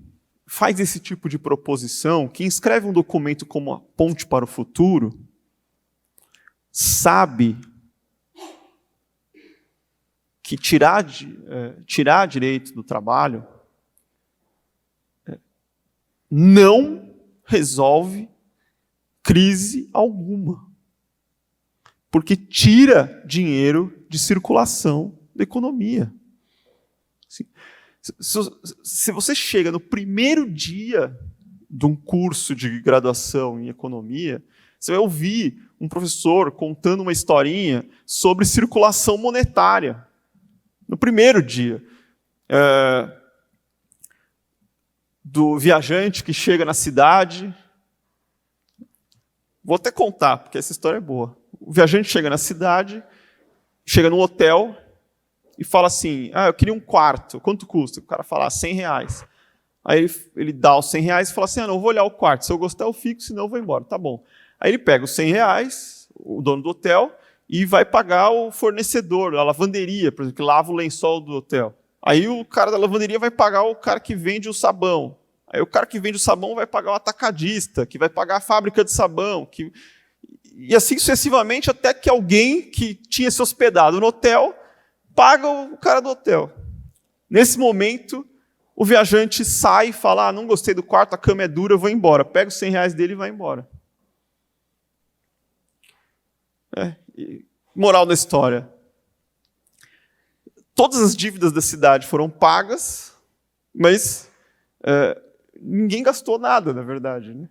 faz esse tipo de proposição, quem escreve um documento como a ponte para o futuro, sabe que tirar direito do trabalho não resolve crise alguma. Porque tira dinheiro de circulação da economia. Se você chega no primeiro dia de um curso de graduação em economia, você vai ouvir um professor contando uma historinha sobre circulação monetária. No primeiro dia. Do viajante que chega na cidade. Vou até contar, porque essa história é boa. O viajante chega na cidade, chega no hotel e fala assim, eu queria um quarto, quanto custa? O cara fala, R$100. Aí ele dá os R$100 e fala assim, não, vou olhar o quarto, se eu gostar eu fico, senão eu vou embora. Tá bom. Aí ele pega os R$100, o dono do hotel, e vai pagar o fornecedor, a lavanderia, por exemplo, que lava o lençol do hotel. Aí o cara da lavanderia vai pagar o cara que vende o sabão. Aí o cara que vende o sabão vai pagar o atacadista, que vai pagar a fábrica de sabão. E assim sucessivamente, até que alguém que tinha se hospedado no hotel paga o cara do hotel. Nesse momento, o viajante sai e fala, não gostei do quarto, a cama é dura, eu vou embora. Pega os R$100 dele e vai embora. Moral da história. Todas as dívidas da cidade foram pagas, mas ninguém gastou nada, na verdade, né?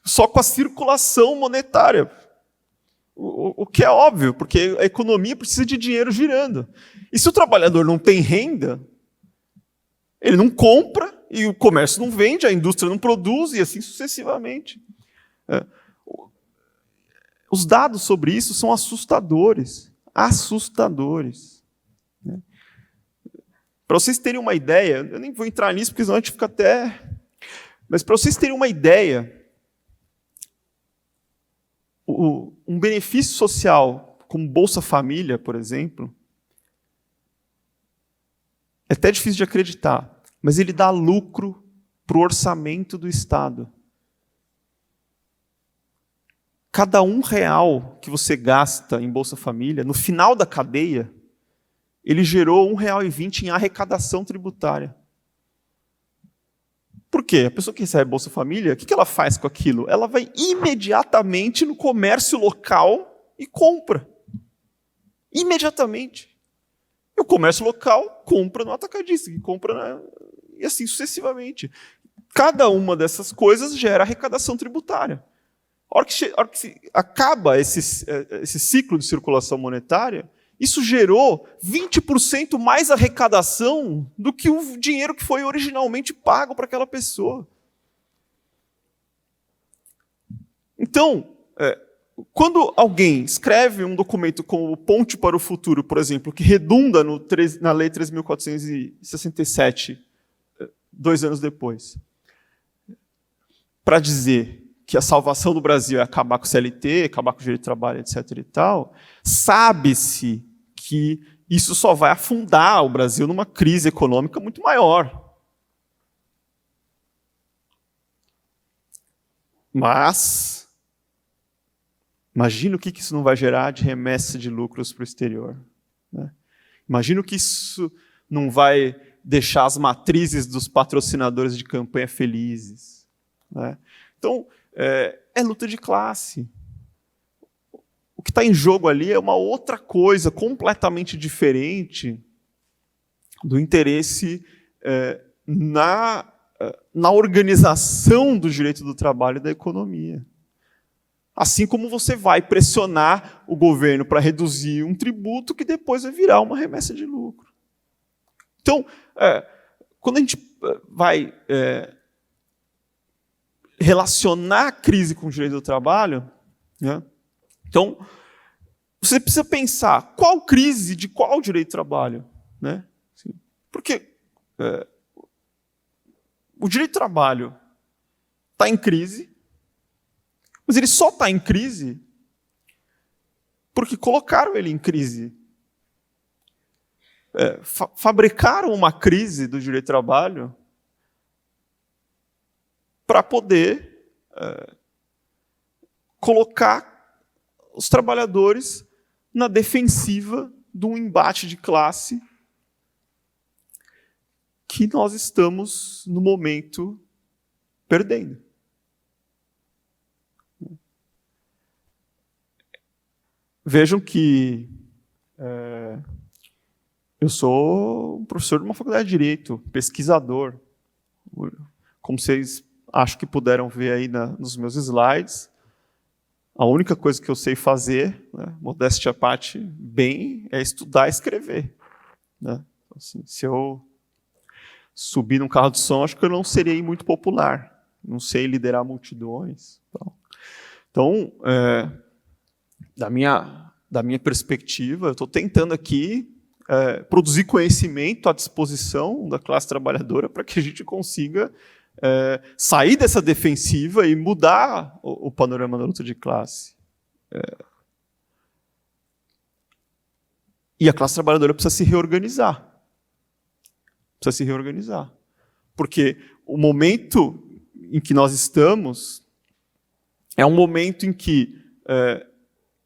Só com a circulação monetária. O que é óbvio, porque a economia precisa de dinheiro girando. E se o trabalhador não tem renda, ele não compra, e o comércio não vende, a indústria não produz, e assim sucessivamente. Os dados sobre isso são assustadores. Assustadores. Para vocês terem uma ideia, eu nem vou entrar nisso, porque senão a gente fica até... Mas para vocês terem uma ideia, um benefício social, como Bolsa Família, por exemplo, é até difícil de acreditar, mas ele dá lucro para o orçamento do Estado. Cada R$1 que você gasta em Bolsa Família, no final da cadeia, ele gerou R$1,20 em arrecadação tributária. Por quê? A pessoa que recebe Bolsa Família, o que ela faz com aquilo? Ela vai imediatamente no comércio local e compra. Imediatamente. E o comércio local compra no atacadista, que compra e assim sucessivamente. Cada uma dessas coisas gera arrecadação tributária. A hora que acaba esse ciclo de circulação monetária, isso gerou 20% mais arrecadação do que o dinheiro que foi originalmente pago para aquela pessoa. Então, Quando alguém escreve um documento como Ponte para o Futuro, por exemplo, que redunda na Lei 3.467, 2 anos depois, para dizer que a salvação do Brasil é acabar com o CLT, acabar com o direito de trabalho, etc. e tal, sabe-se que isso só vai afundar o Brasil numa crise econômica muito maior. Mas imagina o que isso não vai gerar de remessa de lucros para o exterior. Né? Imagina o que isso não vai deixar as matrizes dos patrocinadores de campanha felizes. Né? Então, é luta de classe. O que está em jogo ali é uma outra coisa completamente diferente do interesse na organização do direito do trabalho e da economia. Assim como você vai pressionar o governo para reduzir um tributo que depois vai virar uma remessa de lucro. Então, quando a gente vai relacionar a crise com o direito do trabalho, né, então, você precisa pensar qual crise de qual direito do trabalho. Né? Porque o direito do trabalho está em crise, mas ele só está em crise porque colocaram ele em crise. Fabricaram uma crise do direito do trabalho para poder colocar os trabalhadores na defensiva de um embate de classe que nós estamos, no momento, perdendo. Vejam que eu sou um professor de uma faculdade de Direito, pesquisador. Como vocês acho que puderam ver aí nos meus slides, a única coisa que eu sei fazer, né, modéstia à parte, bem, é estudar e escrever. Né? Assim, se eu subir num carro de som, acho que eu não serei muito popular. Não sei liderar multidões. Então, da minha perspectiva, eu estou tentando aqui produzir conhecimento à disposição da classe trabalhadora para que a gente consiga sair dessa defensiva e mudar o panorama da luta de classe. E a classe trabalhadora precisa se reorganizar. Precisa se reorganizar. Porque o momento em que nós estamos é um momento em que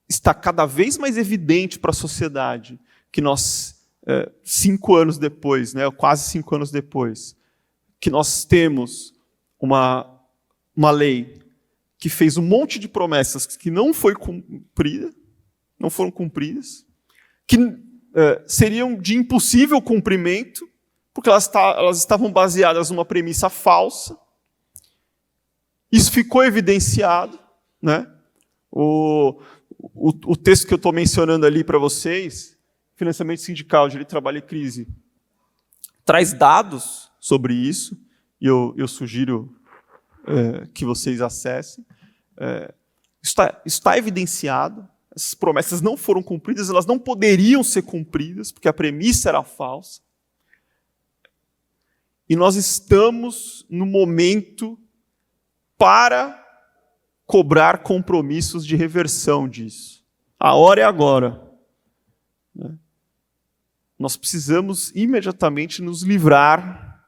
está cada vez mais evidente para a sociedade que nós, 5 anos depois, né, quase 5 anos depois, que nós temos uma lei que fez um monte de promessas que não foram cumpridas, que seriam de impossível cumprimento, porque elas estavam baseadas numa premissa falsa. Isso ficou evidenciado. Né? O texto que eu estou mencionando ali para vocês, Financiamento Sindical, Direito de Trabalho e Crise, traz dados sobre isso, e eu sugiro que vocês acessem. Isso está evidenciado, essas promessas não foram cumpridas, elas não poderiam ser cumpridas, porque a premissa era falsa. E nós estamos no momento para cobrar compromissos de reversão disso. A hora é agora. Né? Nós precisamos imediatamente nos livrar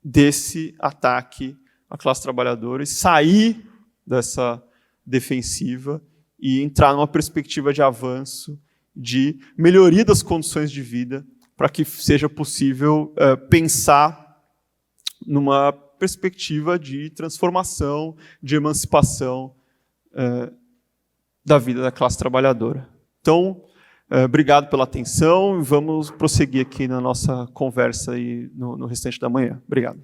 desse ataque à classe trabalhadora e sair dessa defensiva e entrar numa perspectiva de avanço, de melhoria das condições de vida, para que seja possível pensar numa perspectiva de transformação, de emancipação da vida da classe trabalhadora. Então, obrigado pela atenção e vamos prosseguir aqui na nossa conversa aí no restante da manhã. Obrigado.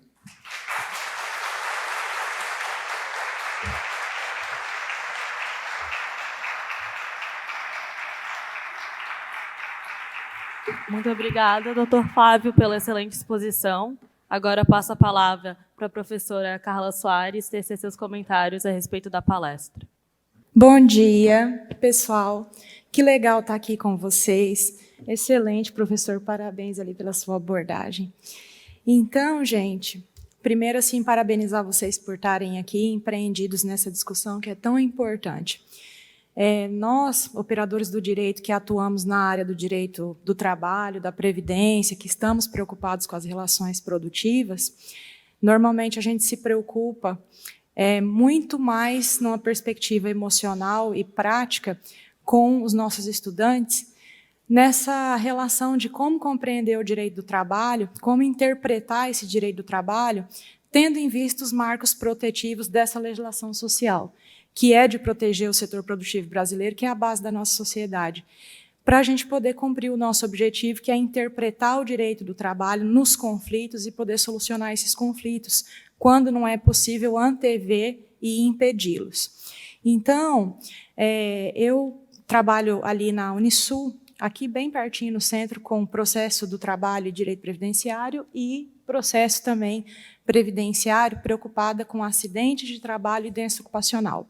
Muito obrigada, Dr. Flávio, pela excelente exposição. Agora passo a palavra para a professora Carla Soares tecer seus comentários a respeito da palestra. Bom dia, pessoal. Que legal estar aqui com vocês. Excelente, professor. Parabéns ali pela sua abordagem. Então, gente, primeiro, assim, parabenizar vocês por estarem aqui empreendidos nessa discussão que é tão importante. Nós, operadores do direito, que atuamos na área do direito do trabalho, da previdência, que estamos preocupados com as relações produtivas, normalmente a gente se preocupa muito mais numa perspectiva emocional e prática com os nossos estudantes, nessa relação de como compreender o direito do trabalho, como interpretar esse direito do trabalho, tendo em vista os marcos protetivos dessa legislação social, que é de proteger o setor produtivo brasileiro, que é a base da nossa sociedade, para a gente poder cumprir o nosso objetivo, que é interpretar o direito do trabalho nos conflitos e poder solucionar esses conflitos, quando não é possível antever e impedi-los. Então, eu trabalho ali na Unisul, aqui bem pertinho no centro, com o processo do trabalho e direito previdenciário e processo também previdenciário, preocupada com acidentes de trabalho e doença ocupacional.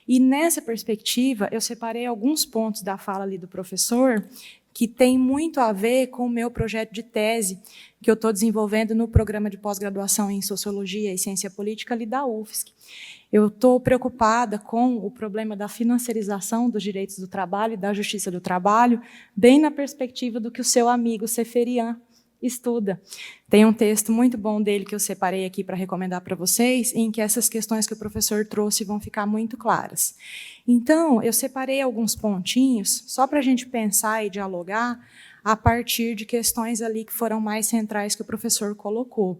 E nessa perspectiva, eu separei alguns pontos da fala ali do professor que tem muito a ver com o meu projeto de tese que eu estou desenvolvendo no programa de pós-graduação em Sociologia e Ciência Política ali da UFSC. Eu estou preocupada com o problema da financiarização dos direitos do trabalho e da justiça do trabalho, bem na perspectiva do que o seu amigo Seferian estuda. Tem um texto muito bom dele que eu separei aqui para recomendar para vocês, em que essas questões que o professor trouxe vão ficar muito claras. Então, eu separei alguns pontinhos, só para a gente pensar e dialogar, a partir de questões ali que foram mais centrais que o professor colocou.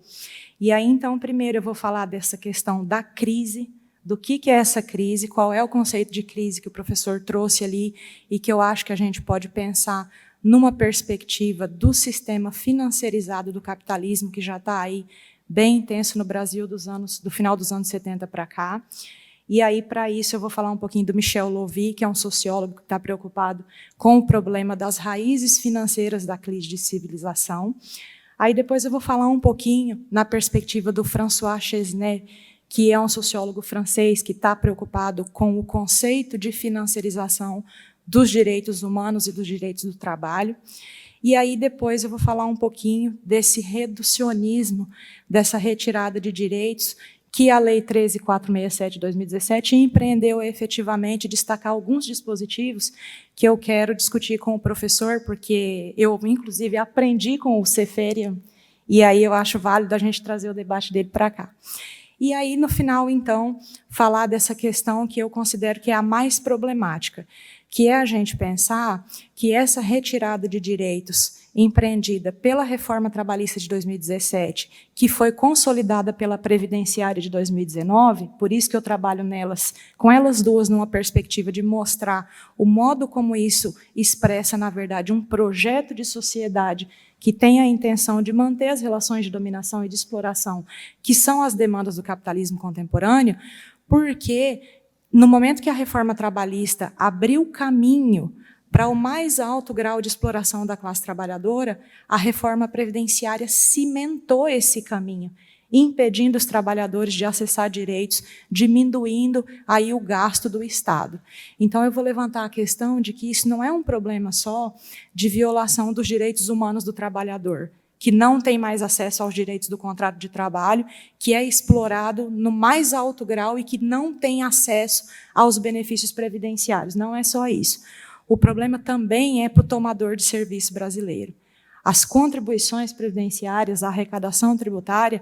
E aí, então, primeiro eu vou falar dessa questão da crise, do que é essa crise, qual é o conceito de crise que o professor trouxe ali e que eu acho que a gente pode pensar numa perspectiva do sistema financiarizado do capitalismo, que já está aí bem intenso no Brasil do final dos anos 70 para cá. E aí, para isso, eu vou falar um pouquinho do Michel Louvi, que é um sociólogo que está preocupado com o problema das raízes financeiras da crise de civilização. Aí, depois, eu vou falar um pouquinho na perspectiva do François Chesnais, que é um sociólogo francês que está preocupado com o conceito de financiarização dos direitos humanos e dos direitos do trabalho. E aí, depois, eu vou falar um pouquinho desse reducionismo, dessa retirada de direitos, que a Lei 13.467 de 2017 empreendeu efetivamente destacar alguns dispositivos que eu quero discutir com o professor, porque eu, inclusive, aprendi com o Seferian, e aí eu acho válido a gente trazer o debate dele para cá. E aí, no final, então, falar dessa questão que eu considero que é a mais problemática, que é a gente pensar que essa retirada de direitos empreendida pela reforma trabalhista de 2017, que foi consolidada pela previdenciária de 2019, por isso que eu trabalho com elas duas numa perspectiva de mostrar o modo como isso expressa, na verdade, um projeto de sociedade que tem a intenção de manter as relações de dominação e de exploração, que são as demandas do capitalismo contemporâneo, porque no momento que a reforma trabalhista abriu caminho para o mais alto grau de exploração da classe trabalhadora, a reforma previdenciária cimentou esse caminho, impedindo os trabalhadores de acessar direitos, diminuindo aí o gasto do Estado. Então, eu vou levantar a questão de que isso não é um problema só de violação dos direitos humanos do trabalhador, que não tem mais acesso aos direitos do contrato de trabalho, que é explorado no mais alto grau e que não tem acesso aos benefícios previdenciários. Não é só isso. O problema também é para o tomador de serviço brasileiro. As contribuições previdenciárias, a arrecadação tributária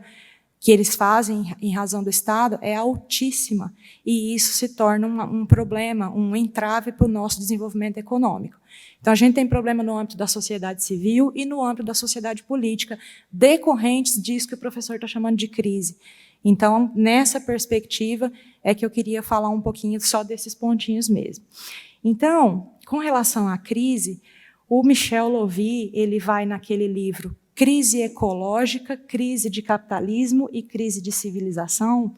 que eles fazem em razão do Estado é altíssima, e isso se torna um problema, um entrave para o nosso desenvolvimento econômico. Então, a gente tem problema no âmbito da sociedade civil e no âmbito da sociedade política, decorrentes disso que o professor está chamando de crise. Então, nessa perspectiva, é que eu queria falar um pouquinho só desses pontinhos mesmo. Então, com relação à crise, o Michel Louvi, ele vai naquele livro Crise Ecológica, Crise de Capitalismo e Crise de Civilização,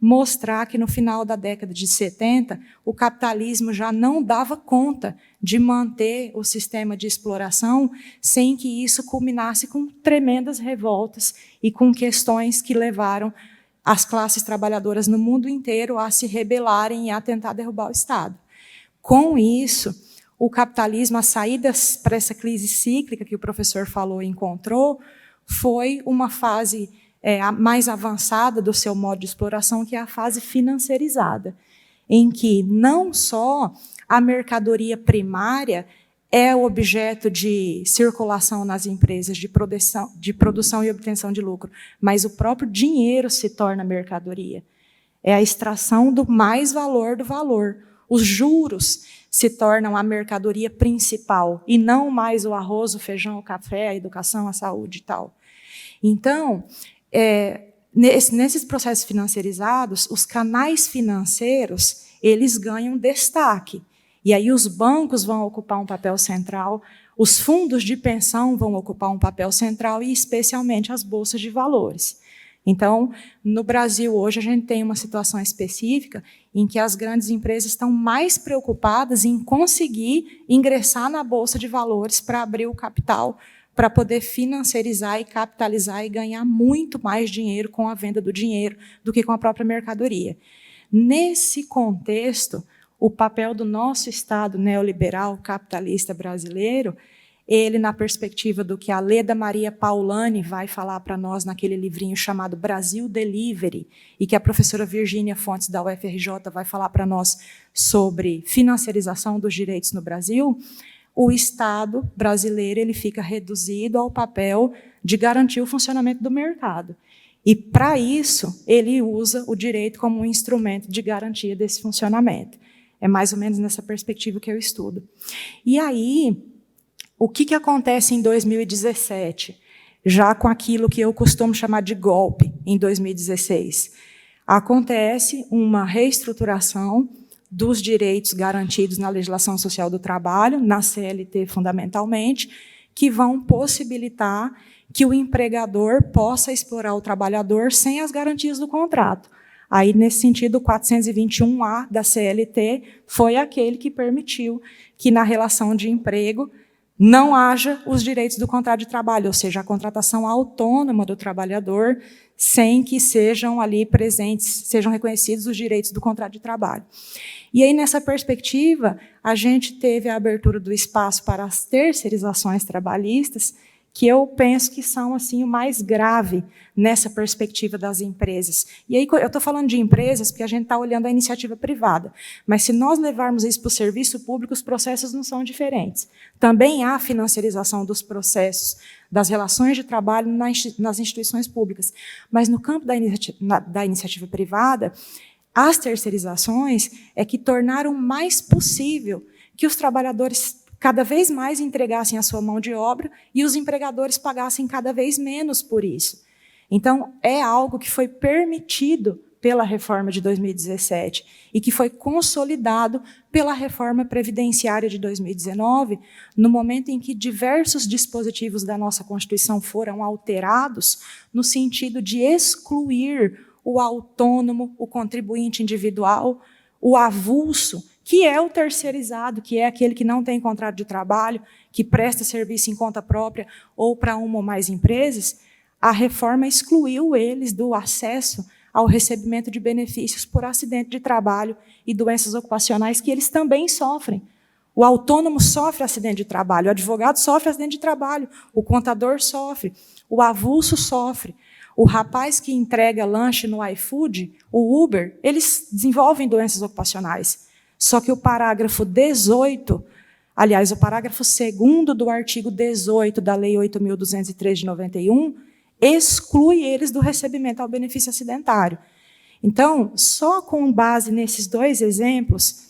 mostrar que no final da década de 70, o capitalismo já não dava conta de manter o sistema de exploração sem que isso culminasse com tremendas revoltas e com questões que levaram as classes trabalhadoras no mundo inteiro a se rebelarem e a tentar derrubar o Estado. Com isso, o capitalismo, a saída para essa crise cíclica que o professor falou e encontrou, foi uma fase mais avançada do seu modo de exploração, que é a fase financiarizada, em que não só a mercadoria primária é o objeto de circulação nas empresas, de produção e obtenção de lucro, mas o próprio dinheiro se torna mercadoria. É a extração do mais valor do valor. Os juros se tornam a mercadoria principal, e não mais o arroz, o feijão, o café, a educação, a saúde e tal. Então, nesses processos financiarizados, os canais financeiros, eles ganham destaque. E aí os bancos vão ocupar um papel central, os fundos de pensão vão ocupar um papel central, e especialmente as bolsas de valores. Então, no Brasil, hoje, a gente tem uma situação específica em que as grandes empresas estão mais preocupadas em conseguir ingressar na Bolsa de Valores para abrir o capital, para poder financiarizar e capitalizar e ganhar muito mais dinheiro com a venda do dinheiro do que com a própria mercadoria. Nesse contexto, o papel do nosso Estado neoliberal capitalista brasileiro, ele, na perspectiva do que a Leda Maria Paulani vai falar para nós naquele livrinho chamado Brasil Delivery, e que a professora Virgínia Fontes, da UFRJ, vai falar para nós sobre financiarização dos direitos no Brasil, o Estado brasileiro ele fica reduzido ao papel de garantir o funcionamento do mercado. E, para isso, ele usa o direito como um instrumento de garantia desse funcionamento. É mais ou menos nessa perspectiva que eu estudo. E aí, o que acontece em 2017, já com aquilo que eu costumo chamar de golpe, em 2016? Acontece uma reestruturação dos direitos garantidos na legislação social do trabalho, na CLT fundamentalmente, que vão possibilitar que o empregador possa explorar o trabalhador sem as garantias do contrato. Aí, nesse sentido, o 421A da CLT foi aquele que permitiu que, na relação de emprego, não haja os direitos do contrato de trabalho, ou seja, a contratação autônoma do trabalhador, sem que sejam ali presentes, sejam reconhecidos os direitos do contrato de trabalho. E aí, nessa perspectiva, a gente teve a abertura do espaço para as terceirizações trabalhistas, que eu penso que são assim, o mais grave nessa perspectiva das empresas. E aí, eu estou falando de empresas porque a gente está olhando a iniciativa privada, mas se nós levarmos isso para o serviço público, os processos não são diferentes. Também há financiarização dos processos, das relações de trabalho nas instituições públicas. Mas no campo da iniciativa privada, as terceirizações é que tornaram mais possível que os trabalhadores cada vez mais entregassem a sua mão de obra e os empregadores pagassem cada vez menos por isso. Então, é algo que foi permitido pela reforma de 2017 e que foi consolidado pela reforma previdenciária de 2019, no momento em que diversos dispositivos da nossa Constituição foram alterados no sentido de excluir o autônomo, o contribuinte individual, o avulso, que é o terceirizado, que é aquele que não tem contrato de trabalho, que presta serviço em conta própria ou para uma ou mais empresas. A reforma excluiu eles do acesso ao recebimento de benefícios por acidente de trabalho e doenças ocupacionais, que eles também sofrem. O autônomo sofre acidente de trabalho, o advogado sofre acidente de trabalho, o contador sofre, o avulso sofre. O rapaz que entrega lanche no iFood, o Uber, eles desenvolvem doenças ocupacionais. Só que o parágrafo 18, aliás, o parágrafo 2º do artigo 18 da Lei 8.203 de 91, exclui eles do recebimento ao benefício acidentário. Então, só com base nesses dois exemplos,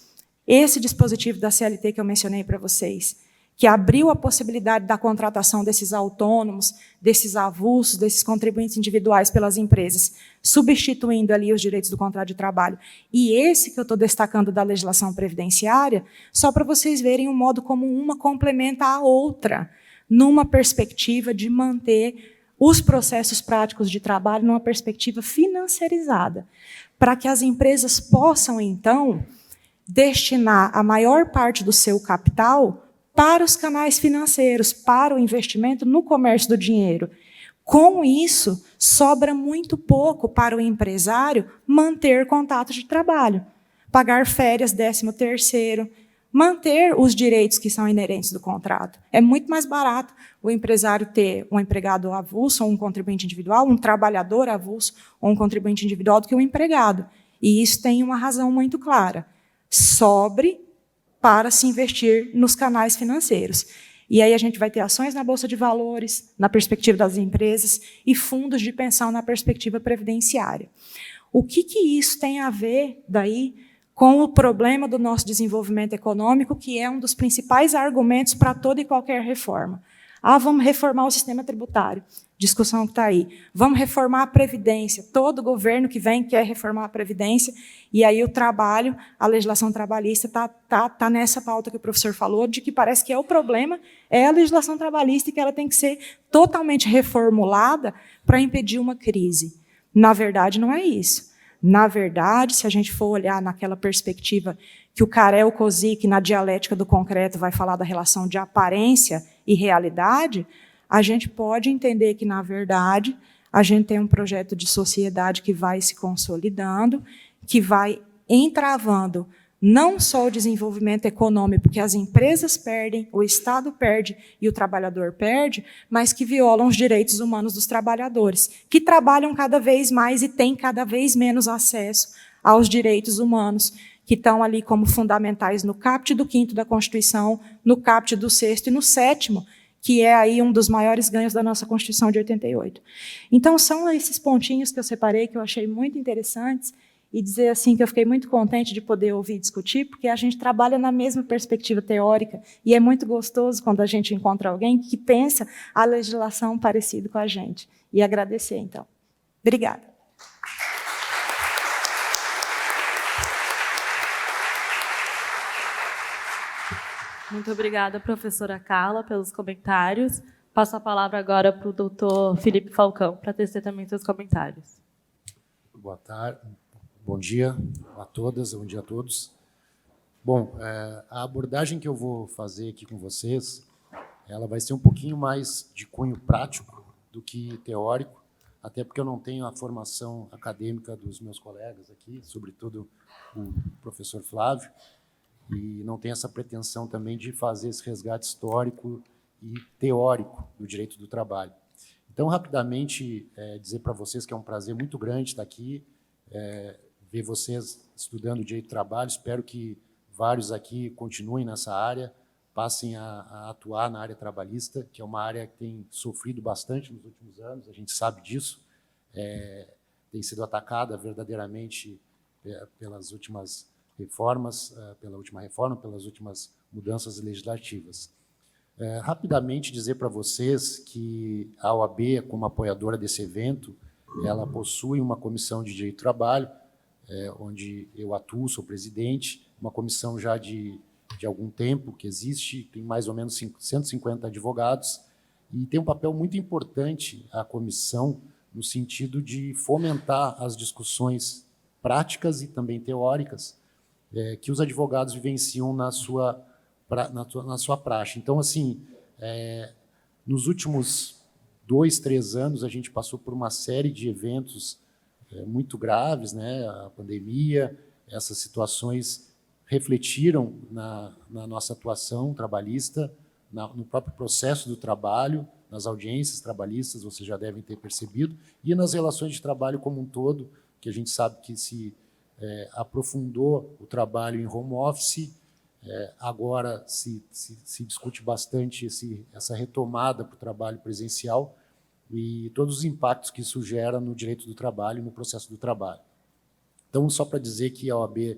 esse dispositivo da CLT que eu mencionei para vocês, que abriu a possibilidade da contratação desses autônomos, desses avulsos, desses contribuintes individuais pelas empresas, substituindo ali os direitos do contrato de trabalho. E esse que eu estou destacando da legislação previdenciária, só para vocês verem o modo como uma complementa a outra, numa perspectiva de manter os processos práticos de trabalho numa perspectiva financiarizada, para que as empresas possam, então, destinar a maior parte do seu capital para os canais financeiros, para o investimento no comércio do dinheiro. Com isso, sobra muito pouco para o empresário manter contato de trabalho, pagar férias, 13º, manter os direitos que são inerentes do contrato. É muito mais barato o empresário ter um empregado avulso ou um contribuinte individual, um trabalhador avulso ou um contribuinte individual do que um empregado. E isso tem uma razão muito clara. Sobre para se investir nos canais financeiros. E aí a gente vai ter ações na Bolsa de Valores, na perspectiva das empresas, e fundos de pensão na perspectiva previdenciária. O que isso tem a ver, daí, com o problema do nosso desenvolvimento econômico, que é um dos principais argumentos para toda e qualquer reforma? Vamos reformar o sistema tributário. Discussão que está aí. Vamos reformar a Previdência. Todo governo que vem quer reformar a Previdência, e aí o trabalho, a legislação trabalhista está nessa pauta que o professor falou, de que parece que o problema é a legislação trabalhista e que ela tem que ser totalmente reformulada para impedir uma crise. Na verdade, não é isso. Na verdade, se a gente for olhar naquela perspectiva que o Karel Kozik, na dialética do concreto, vai falar da relação de aparência e realidade, a gente pode entender que, na verdade, a gente tem um projeto de sociedade que vai se consolidando, que vai entravando não só o desenvolvimento econômico, porque as empresas perdem, o Estado perde e o trabalhador perde, mas que violam os direitos humanos dos trabalhadores, que trabalham cada vez mais e têm cada vez menos acesso aos direitos humanos, que estão ali como fundamentais no caput do 5º da Constituição, no caput do 6º e no 7º, que é aí um dos maiores ganhos da nossa Constituição de 88. Então, são esses pontinhos que eu separei, que eu achei muito interessantes, e dizer assim que eu fiquei muito contente de poder ouvir e discutir, porque a gente trabalha na mesma perspectiva teórica, e é muito gostoso quando a gente encontra alguém que pensa a legislação parecida com a gente. E agradecer, então. Obrigada. Muito obrigada, professora Carla, pelos comentários. Passo a palavra agora para o doutor Felipe Falcão, para tecer também seus comentários. Boa tarde, bom dia a todas, bom dia a todos. Bom, a abordagem que eu vou fazer aqui com vocês, ela vai ser um pouquinho mais de cunho prático do que teórico, até porque eu não tenho a formação acadêmica dos meus colegas aqui, sobretudo o professor Flávio, e não tenho essa pretensão também de fazer esse resgate histórico e teórico do direito do trabalho. Então, rapidamente, dizer para vocês que é um prazer muito grande estar aqui, ver vocês estudando direito do trabalho. Espero que vários aqui continuem nessa área, passem a atuar na área trabalhista, que é uma área que tem sofrido bastante nos últimos anos, a gente sabe disso, tem sido atacada verdadeiramente pelas últimas reformas, pela última reforma, pelas últimas mudanças legislativas. Rapidamente dizer para vocês que a OAB, como apoiadora desse evento, ela possui uma comissão de direito do trabalho, onde eu atuo, sou presidente, uma comissão já de algum tempo que existe, tem mais ou menos 150 advogados, e tem um papel muito importante a comissão no sentido de fomentar as discussões práticas e também teóricas que os advogados vivenciam na sua praxe. Então, assim, nos últimos 2, 3 anos, a gente passou por uma série de eventos muito graves, né? A pandemia, essas situações refletiram na nossa atuação trabalhista, no próprio processo do trabalho, nas audiências trabalhistas, vocês já devem ter percebido, e nas relações de trabalho como um todo, que a gente sabe que se aprofundou o trabalho em home office, agora se discute bastante essa retomada para o trabalho presencial e todos os impactos que isso gera no direito do trabalho e no processo do trabalho. Então, só para dizer que a OAB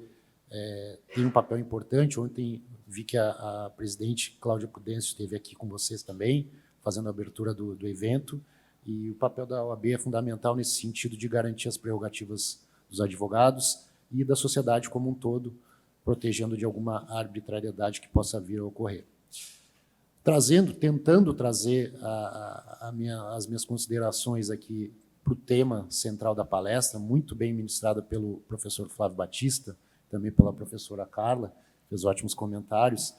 tem um papel importante. Ontem vi que a presidente Cláudia Prudêncio esteve aqui com vocês também, fazendo a abertura do evento, e o papel da OAB é fundamental nesse sentido de garantir as prerrogativas dos advogados e da sociedade como um todo, protegendo de alguma arbitrariedade que possa vir a ocorrer. Tentando trazer as minhas considerações aqui para o tema central da palestra, muito bem ministrada pelo professor Flávio Batista, também pela professora Carla, fez ótimos comentários.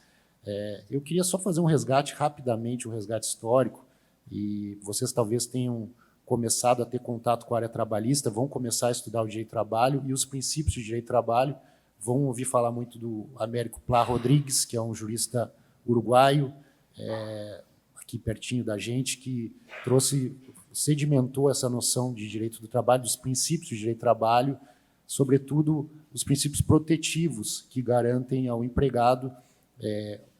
Eu queria só fazer um resgate rapidamente, um resgate histórico, e vocês talvez tenham começado a ter contato com a área trabalhista, vão começar a estudar o direito do trabalho e os princípios de direito do trabalho, vão ouvir falar muito do Américo Plá Rodrigues, que é um jurista uruguaio, aqui pertinho da gente, que sedimentou essa noção de direito do trabalho, dos princípios de direito do trabalho, sobretudo os princípios protetivos que garantem ao empregado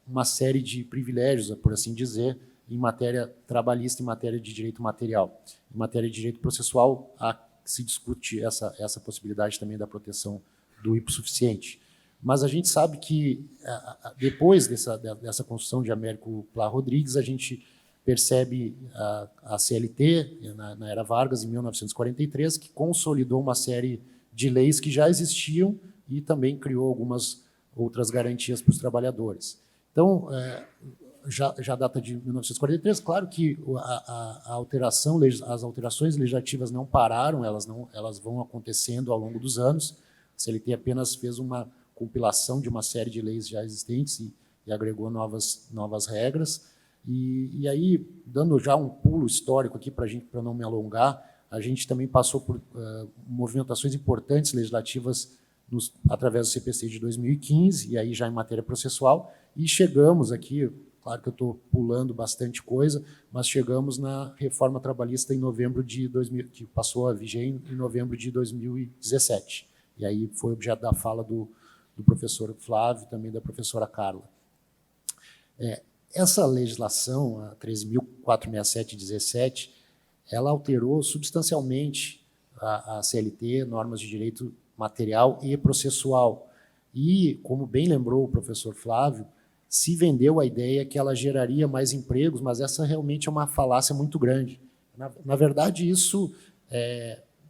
uma série de privilégios, por assim dizer, em matéria trabalhista, em matéria de direito material. Em matéria de direito processual, se discute essa possibilidade também da proteção do hipossuficiente. Mas a gente sabe que, depois dessa construção de Américo Plá Rodrigues, a gente percebe a CLT, na era Vargas, em 1943, que consolidou uma série de leis que já existiam e também criou algumas outras garantias para os trabalhadores. Então, já data de 1943, claro que as alterações legislativas não pararam, elas vão acontecendo ao longo dos anos. A CLT apenas fez uma compilação de uma série de leis já existentes e agregou novas regras. E aí, dando já um pulo histórico aqui para não me alongar, a gente também passou por movimentações importantes legislativas através do CPC de 2015, e aí já em matéria processual, e chegamos aqui, claro que eu estou pulando bastante coisa, mas chegamos na reforma trabalhista em novembro de 2000, que passou a viger em novembro de 2017. E aí foi objeto da fala do professor Flávio, também da professora Carla. Essa legislação, a 13.467/17, ela alterou substancialmente a CLT, normas de direito material e processual. E, como bem lembrou o professor Flávio, se vendeu a ideia que ela geraria mais empregos, mas essa realmente é uma falácia muito grande. Na verdade, isso,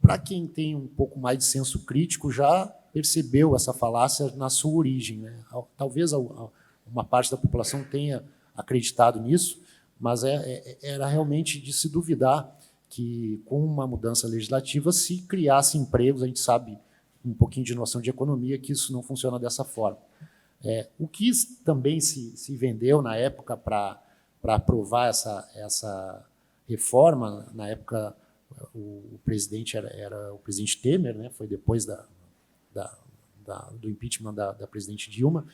para quem tem um pouco mais de senso crítico, já percebeu essa falácia na sua origem, né? Talvez uma parte da população tenha acreditado nisso, mas era realmente de se duvidar que, com uma mudança legislativa, se criasse empregos. A gente sabe, um pouquinho de noção de economia, que isso não funciona dessa forma. O que também se vendeu na época para aprovar essa reforma, na época o presidente era o presidente Temer, né? Foi depois do impeachment da presidente Dilma.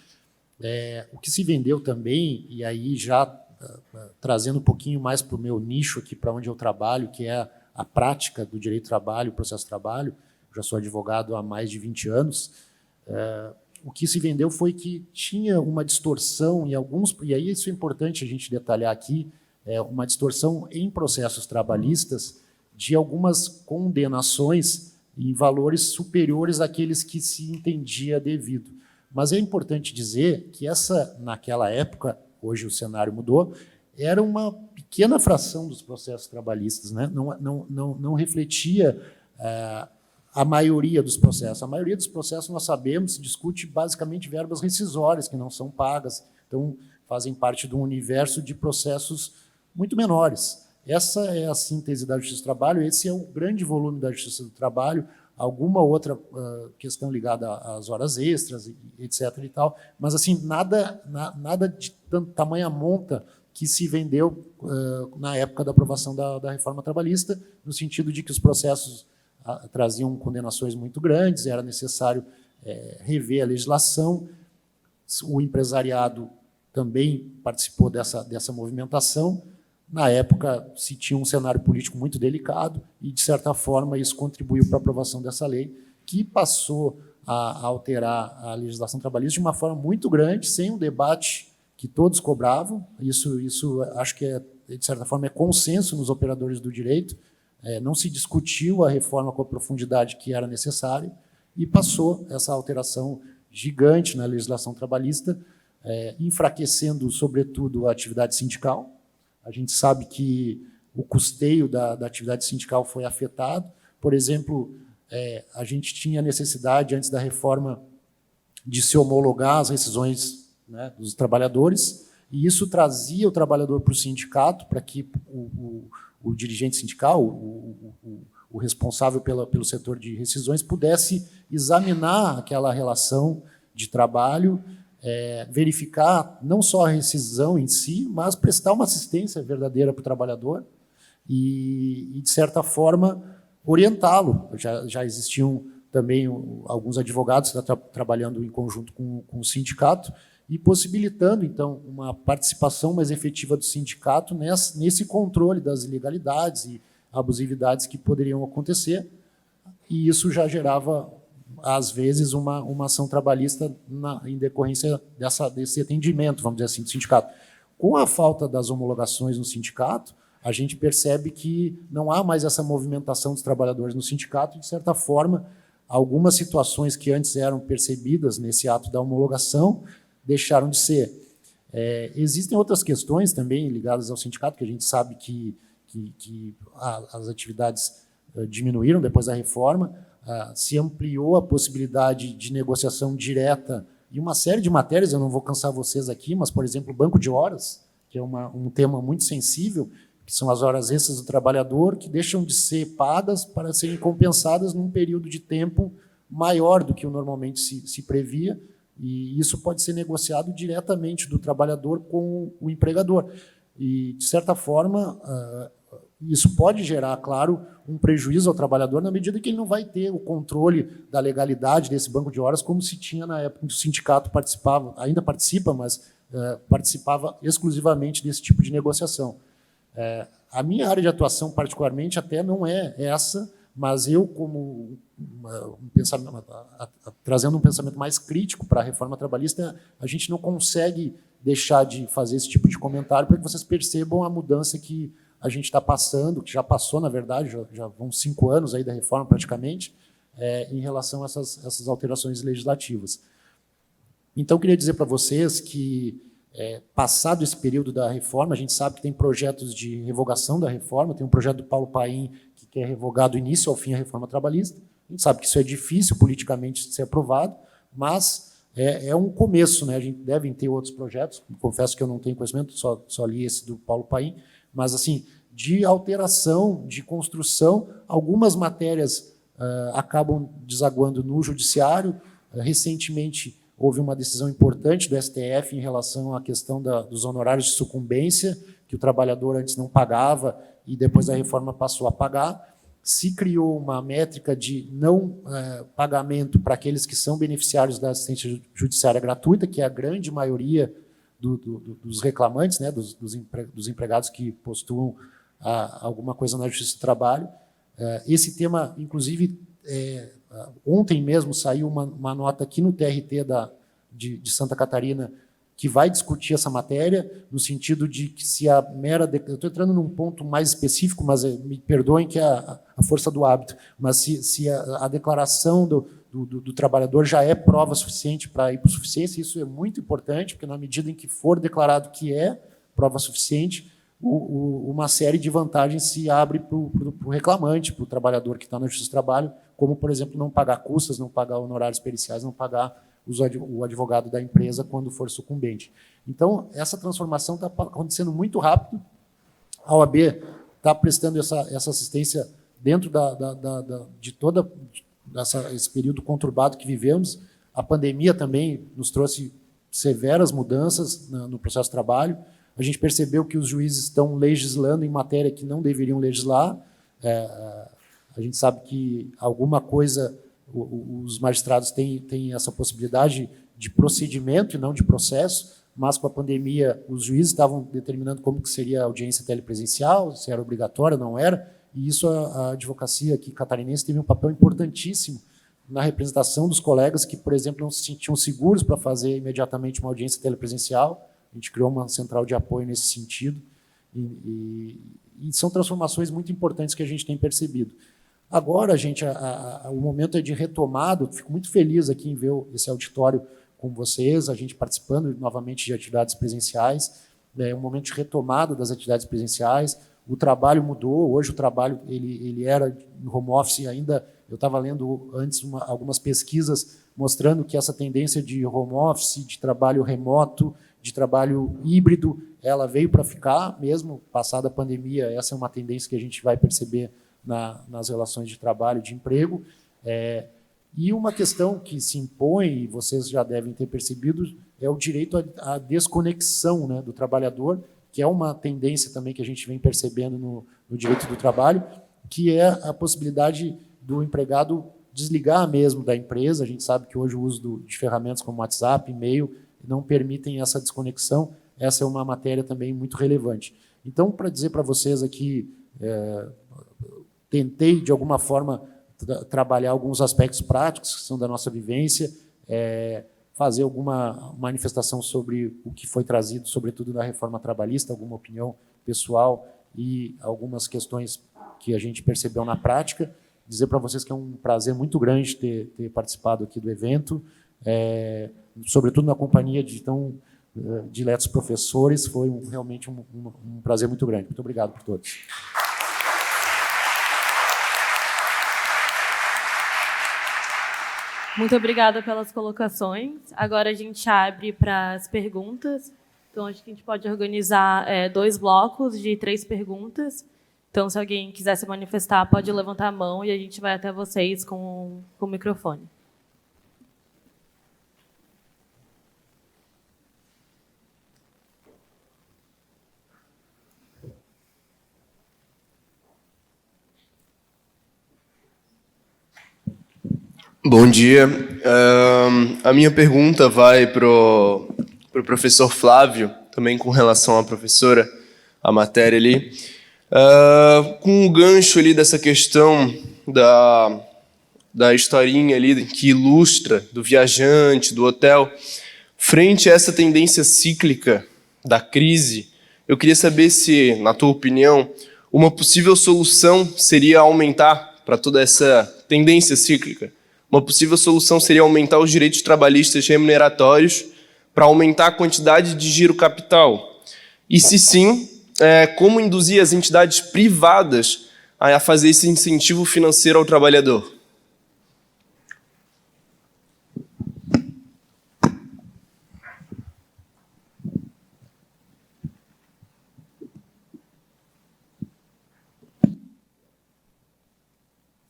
O que se vendeu também, e aí já trazendo um pouquinho mais para o meu nicho aqui, para onde eu trabalho, que é a prática do direito do trabalho, o processo do trabalho. Eu já sou advogado há mais de 20 anos. O que se vendeu foi que tinha uma distorção em alguns, e aí isso é importante a gente detalhar aqui, uma distorção em processos trabalhistas de algumas condenações em valores superiores àqueles que se entendia devido. Mas é importante dizer que naquela época, hoje o cenário mudou, era uma pequena fração dos processos trabalhistas, né? Não refletia a maioria dos processos. A maioria dos processos, nós sabemos, se discute basicamente verbas rescisórias, que não são pagas, então fazem parte de um universo de processos muito menores. Essa é a síntese da Justiça do Trabalho, esse é o grande volume da Justiça do Trabalho, alguma outra questão ligada às horas extras, etc. e tal, mas assim, nada de tamanha monta que se vendeu na época da aprovação da reforma trabalhista, no sentido de que os processos traziam condenações muito grandes, era necessário rever a legislação. O empresariado também participou dessa movimentação. Na época, se tinha um cenário político muito delicado e, de certa forma, isso contribuiu para a aprovação dessa lei, que passou a alterar a legislação trabalhista de uma forma muito grande, sem um debate que todos cobravam. Isso acho que, de certa forma, é consenso nos operadores do direito. Não se discutiu a reforma com a profundidade que era necessária e passou essa alteração gigante na legislação trabalhista, enfraquecendo, sobretudo, a atividade sindical. A gente sabe que o custeio da atividade sindical foi afetado. Por exemplo, a gente tinha necessidade, antes da reforma, de se homologar as rescisões, né, dos trabalhadores, e isso trazia o trabalhador para o sindicato, para que o dirigente sindical, o responsável pelo setor de rescisões, pudesse examinar aquela relação de trabalho, verificar não só a rescisão em si, mas prestar uma assistência verdadeira para o trabalhador. e de certa forma, orientá-lo. Já existiam também alguns advogados trabalhando em conjunto com o sindicato e possibilitando, então, uma participação mais efetiva do sindicato nesse controle das ilegalidades e abusividades que poderiam acontecer, e isso já gerava, às vezes, uma ação trabalhista em decorrência desse atendimento, vamos dizer assim, do sindicato. Com a falta das homologações no sindicato, a gente percebe que não há mais essa movimentação dos trabalhadores no sindicato, de certa forma, algumas situações que antes eram percebidas nesse ato da homologação deixaram de ser. Existem outras questões também ligadas ao sindicato, que a gente sabe que as atividades diminuíram depois da reforma, se ampliou a possibilidade de negociação direta e uma série de matérias, eu não vou cansar vocês aqui, mas, por exemplo, o banco de horas, que é um tema muito sensível, que são as horas extras do trabalhador, que deixam de ser pagas para serem compensadas num período de tempo maior do que normalmente se previa, e isso pode ser negociado diretamente do trabalhador com o empregador. E, de certa forma, isso pode gerar, claro, um prejuízo ao trabalhador na medida que ele não vai ter o controle da legalidade desse banco de horas como se tinha na época em que o sindicato participava, ainda participa, mas participava exclusivamente desse tipo de negociação. A minha área de atuação, particularmente, até não é essa, mas eu, como trazendo um pensamento mais crítico para a reforma trabalhista, a gente não consegue deixar de fazer esse tipo de comentário para que vocês percebam a mudança que a gente está passando, que já passou, na verdade, já vão 5 anos aí da reforma, praticamente, em relação a essas alterações legislativas. Então, eu queria dizer para vocês que, passado esse período da reforma, a gente sabe que tem projetos de revogação da reforma, tem um projeto do Paulo Paim que quer revogar do início ao fim a reforma trabalhista. A gente sabe que isso é difícil politicamente de ser aprovado, mas é um começo, né? A gente deve ter outros projetos, confesso que eu não tenho conhecimento, só li esse do Paulo Paim, mas, assim, de alteração, de construção, algumas matérias acabam desaguando no judiciário. Recentemente, houve uma decisão importante do STF em relação à questão dos honorários de sucumbência, que o trabalhador antes não pagava e depois da reforma passou a pagar. Se criou uma métrica de não pagamento para aqueles que são beneficiários da assistência judiciária gratuita, que é a grande maioria dos reclamantes, né, dos empregados que postulam alguma coisa na Justiça do Trabalho. Esse tema, inclusive, ontem mesmo saiu uma nota aqui no TRT de Santa Catarina que vai discutir essa matéria, no sentido de que se a mera... Eu estou entrando num ponto mais específico, mas me perdoem que é a força do hábito, mas se a declaração do trabalhador já é prova suficiente para ir para a suficiência, isso é muito importante, porque na medida em que for declarado que é prova suficiente, uma série de vantagens se abre para o reclamante, para o trabalhador que está na Justiça do Trabalho, como, por exemplo, não pagar custas, não pagar honorários periciais, não pagar o advogado da empresa quando for sucumbente. Então, essa transformação está acontecendo muito rápido. A OAB está prestando essa assistência dentro de todo esse período conturbado que vivemos. A pandemia também nos trouxe severas mudanças no processo de trabalho. A gente percebeu que os juízes estão legislando em matéria que não deveriam legislar. A gente sabe que alguma coisa... Os magistrados têm essa possibilidade de procedimento e não de processo, mas com a pandemia os juízes estavam determinando como que seria a audiência telepresencial, se era obrigatória, não era, e isso a advocacia aqui catarinense teve um papel importantíssimo na representação dos colegas que, por exemplo, não se sentiam seguros para fazer imediatamente uma audiência telepresencial. A gente criou uma central de apoio nesse sentido, e são transformações muito importantes que a gente tem percebido. Agora, gente, o momento é de retomada. Fico muito feliz aqui em ver esse auditório com vocês, a gente participando novamente de atividades presenciais. É um momento de retomada das atividades presenciais. O trabalho mudou. Hoje o trabalho ele era em home office ainda. Eu estava lendo antes algumas pesquisas mostrando que essa tendência de home office, de trabalho remoto, de trabalho híbrido, ela veio para ficar, mesmo passada a pandemia. Essa é uma tendência que a gente vai perceber nas relações de trabalho, de emprego. E uma questão que se impõe, e vocês já devem ter percebido, é o direito à desconexão, né, do trabalhador, que é uma tendência também que a gente vem percebendo no direito do trabalho, que é a possibilidade do empregado desligar mesmo da empresa. A gente sabe que hoje o uso de ferramentas como WhatsApp, e-mail, não permitem essa desconexão. Essa é uma matéria também muito relevante. Então, para dizer para vocês aqui, tentei, de alguma forma, trabalhar alguns aspectos práticos que são da nossa vivência, fazer alguma manifestação sobre o que foi trazido, sobretudo da reforma trabalhista, alguma opinião pessoal e algumas questões que a gente percebeu na prática. Dizer para vocês que é um prazer muito grande ter participado aqui do evento, sobretudo na companhia de tão diletos professores. Foi realmente um prazer muito grande. Muito obrigado por todos. Muito obrigada pelas colocações. Agora a gente abre para as perguntas. Então, acho que a gente pode organizar 2 blocos de 3 perguntas. Então, se alguém quiser se manifestar, pode levantar a mão e a gente vai até vocês com o microfone. Bom dia. A minha pergunta vai para o professor Flávio, também com relação à professora, a matéria ali. Com o gancho ali dessa questão da historinha ali que ilustra do viajante, do hotel, frente a essa tendência cíclica da crise, eu queria saber se, na tua opinião, uma possível solução seria aumentar, para toda essa tendência cíclica, uma possível solução seria aumentar os direitos trabalhistas remuneratórios para aumentar a quantidade de giro capital. E se sim, como induzir as entidades privadas a fazer esse incentivo financeiro ao trabalhador?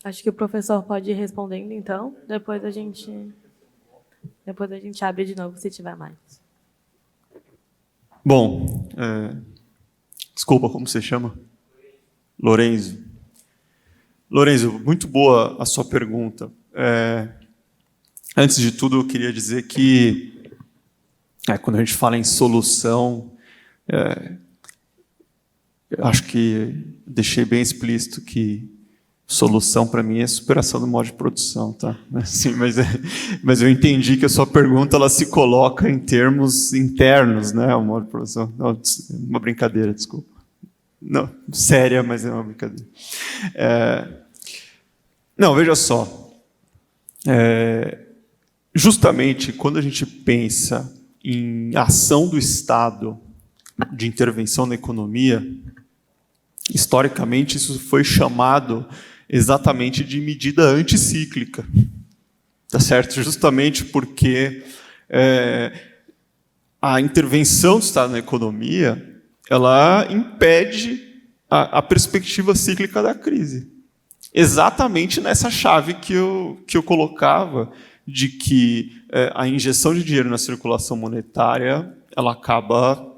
Acho que o professor pode ir respondendo, então. Depois a gente abre de novo, se tiver mais. Bom, desculpa, como você chama? Lorenzo. Lorenzo, muito boa a sua pergunta. Antes de tudo, eu queria dizer que, quando a gente fala em solução, eu acho que deixei bem explícito que solução, para mim, é superação do modo de produção, tá? Assim, mas eu entendi que a sua pergunta ela se coloca em termos internos, né? O modo de produção. Não, uma brincadeira, desculpa. Não, séria, mas é uma brincadeira. Não, veja só. Justamente quando a gente pensa em ação do Estado de intervenção na economia, historicamente isso foi chamado exatamente de medida anticíclica, tá certo? Justamente porque a intervenção do Estado na economia ela impede a perspectiva cíclica da crise. Exatamente nessa chave que eu colocava de que a injeção de dinheiro na circulação monetária ela acaba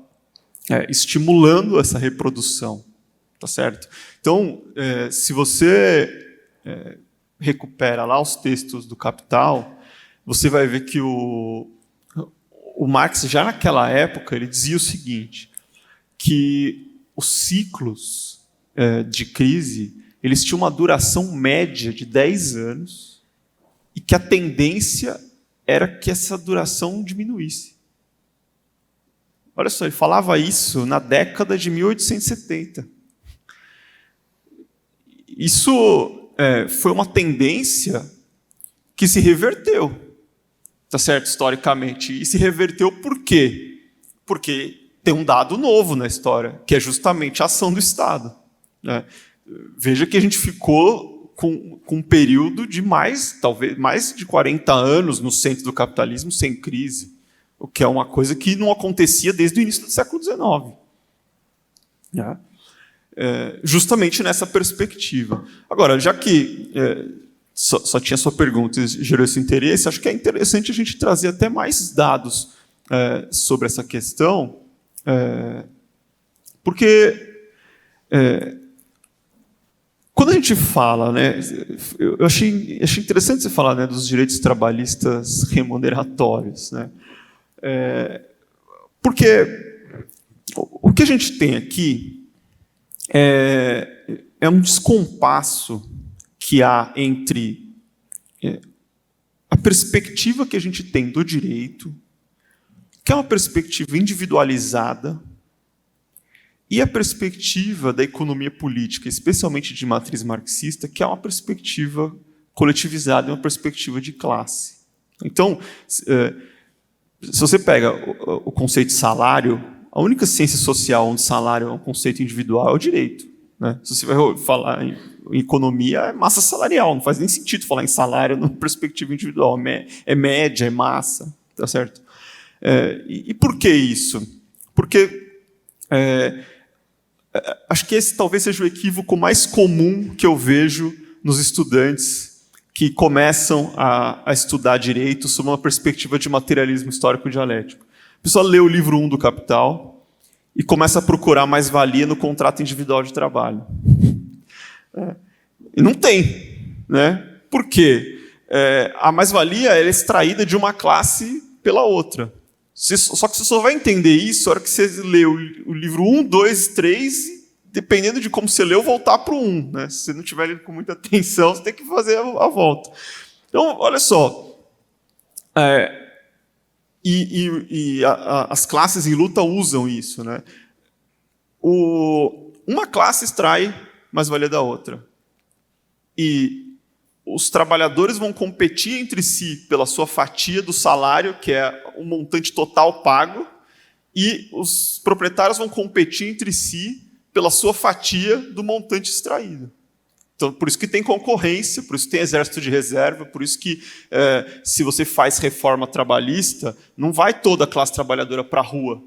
estimulando essa reprodução. Tá certo? Então, se você recupera lá os textos do Capital, você vai ver que o Marx, já naquela época, ele dizia o seguinte, que os ciclos de crise eles tinham uma duração média de 10 anos e que a tendência era que essa duração diminuísse. Olha só, ele falava isso na década de 1870. Isso foi uma tendência que se reverteu, tá certo, historicamente. E se reverteu por quê? Porque tem um dado novo na história, que é justamente a ação do Estado. Né? Veja que a gente ficou com um período de talvez mais de 40 anos no centro do capitalismo sem crise, o que é uma coisa que não acontecia desde o início do século XIX. Né? Justamente nessa perspectiva. Agora, já que só tinha sua pergunta e gerou esse interesse, acho que é interessante a gente trazer até mais dados sobre essa questão, Porque quando a gente fala, né, eu achei interessante você falar, né, dos direitos trabalhistas remuneratórios, né? Porque o que a gente tem aqui é um descompasso que há entre a perspectiva que a gente tem do direito, que é uma perspectiva individualizada, e a perspectiva da economia política, especialmente de matriz marxista, que é uma perspectiva coletivizada, uma perspectiva de classe. Então, se você pega o conceito de salário, a única ciência social onde salário é um conceito individual é o direito, né? Se você vai falar em economia, é massa salarial, não faz nem sentido falar em salário numa perspectiva individual, é média, é massa, tá certo? E por que isso? Porque acho que esse talvez seja o equívoco mais comum que eu vejo nos estudantes que começam a estudar direito sob uma perspectiva de materialismo histórico dialético. A pessoa lê o livro 1 do Capital e começa a procurar mais-valia no contrato individual de trabalho. E não tem, né? Por quê? A mais-valia é extraída de uma classe pela outra. Só que você só vai entender isso na hora que você lê o livro 1, 2, 3, e, dependendo de como você leu, voltar para o 1. Né? Se você não estiver lendo com muita atenção, você tem que fazer a volta. Então, olha só. As classes em luta usam isso. Né? Uma classe extrai mais-valia da outra. E os trabalhadores vão competir entre si pela sua fatia do salário, que é o montante total pago, e os proprietários vão competir entre si pela sua fatia do montante extraído. Então, por isso que tem concorrência, por isso que tem exército de reserva, por isso que, se você faz reforma trabalhista, não vai toda a classe trabalhadora para a rua.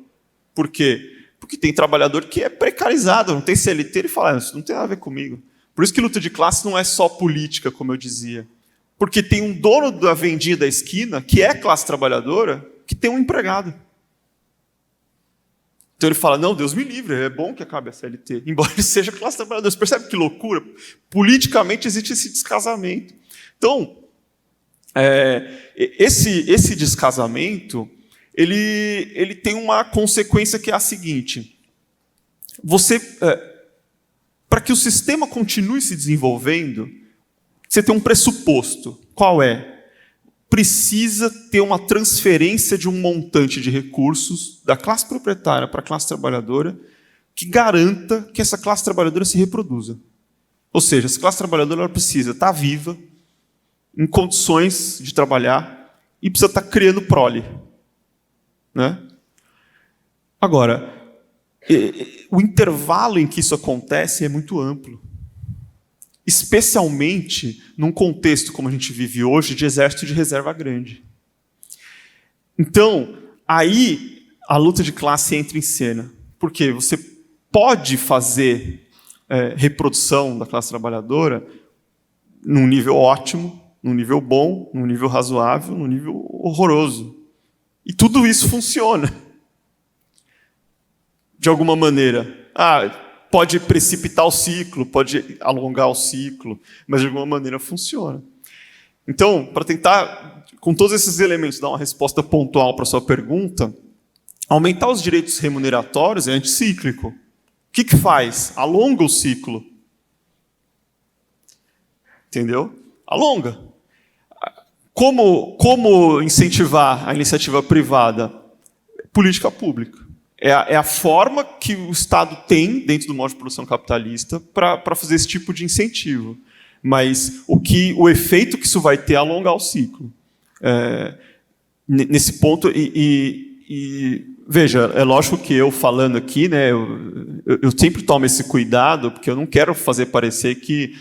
Por quê? Porque tem trabalhador que é precarizado, não tem CLT, ele fala, isso não tem nada a ver comigo. Por isso que luta de classe não é só política, como eu dizia. Porque tem um dono da vendinha da esquina, que é classe trabalhadora, que tem um empregado. Então ele fala, não, Deus me livre, é bom que acabe a CLT, embora ele seja classe trabalhadora. Você percebe que loucura? Politicamente existe esse descasamento. Então, esse descasamento, ele tem uma consequência que é a seguinte. Para que o sistema continue se desenvolvendo, você tem um pressuposto. Qual é? Precisa ter uma transferência de um montante de recursos da classe proprietária para a classe trabalhadora que garanta que essa classe trabalhadora se reproduza. Ou seja, essa classe trabalhadora ela precisa estar viva, em condições de trabalhar, e precisa estar criando prole. Né? Agora, o intervalo em que isso acontece é muito amplo. Especialmente num contexto como a gente vive hoje, de exército de reserva grande. Então, aí a luta de classe entra em cena. Porque você pode fazer reprodução da classe trabalhadora num nível ótimo, num nível bom, num nível razoável, num nível horroroso. E tudo isso funciona. De alguma maneira. Pode precipitar o ciclo, pode alongar o ciclo, mas de alguma maneira funciona. Então, para tentar, com todos esses elementos, dar uma resposta pontual para a sua pergunta, aumentar os direitos remuneratórios é anticíclico. O que faz? Alonga o ciclo. Entendeu? Alonga. Como incentivar a iniciativa privada? Política pública. É a forma que o Estado tem, dentro do modo de produção capitalista, para fazer esse tipo de incentivo. Mas o efeito que isso vai ter é alongar o ciclo. Nesse ponto, veja, é lógico que eu falando aqui, né, eu sempre tomo esse cuidado, porque eu não quero fazer parecer que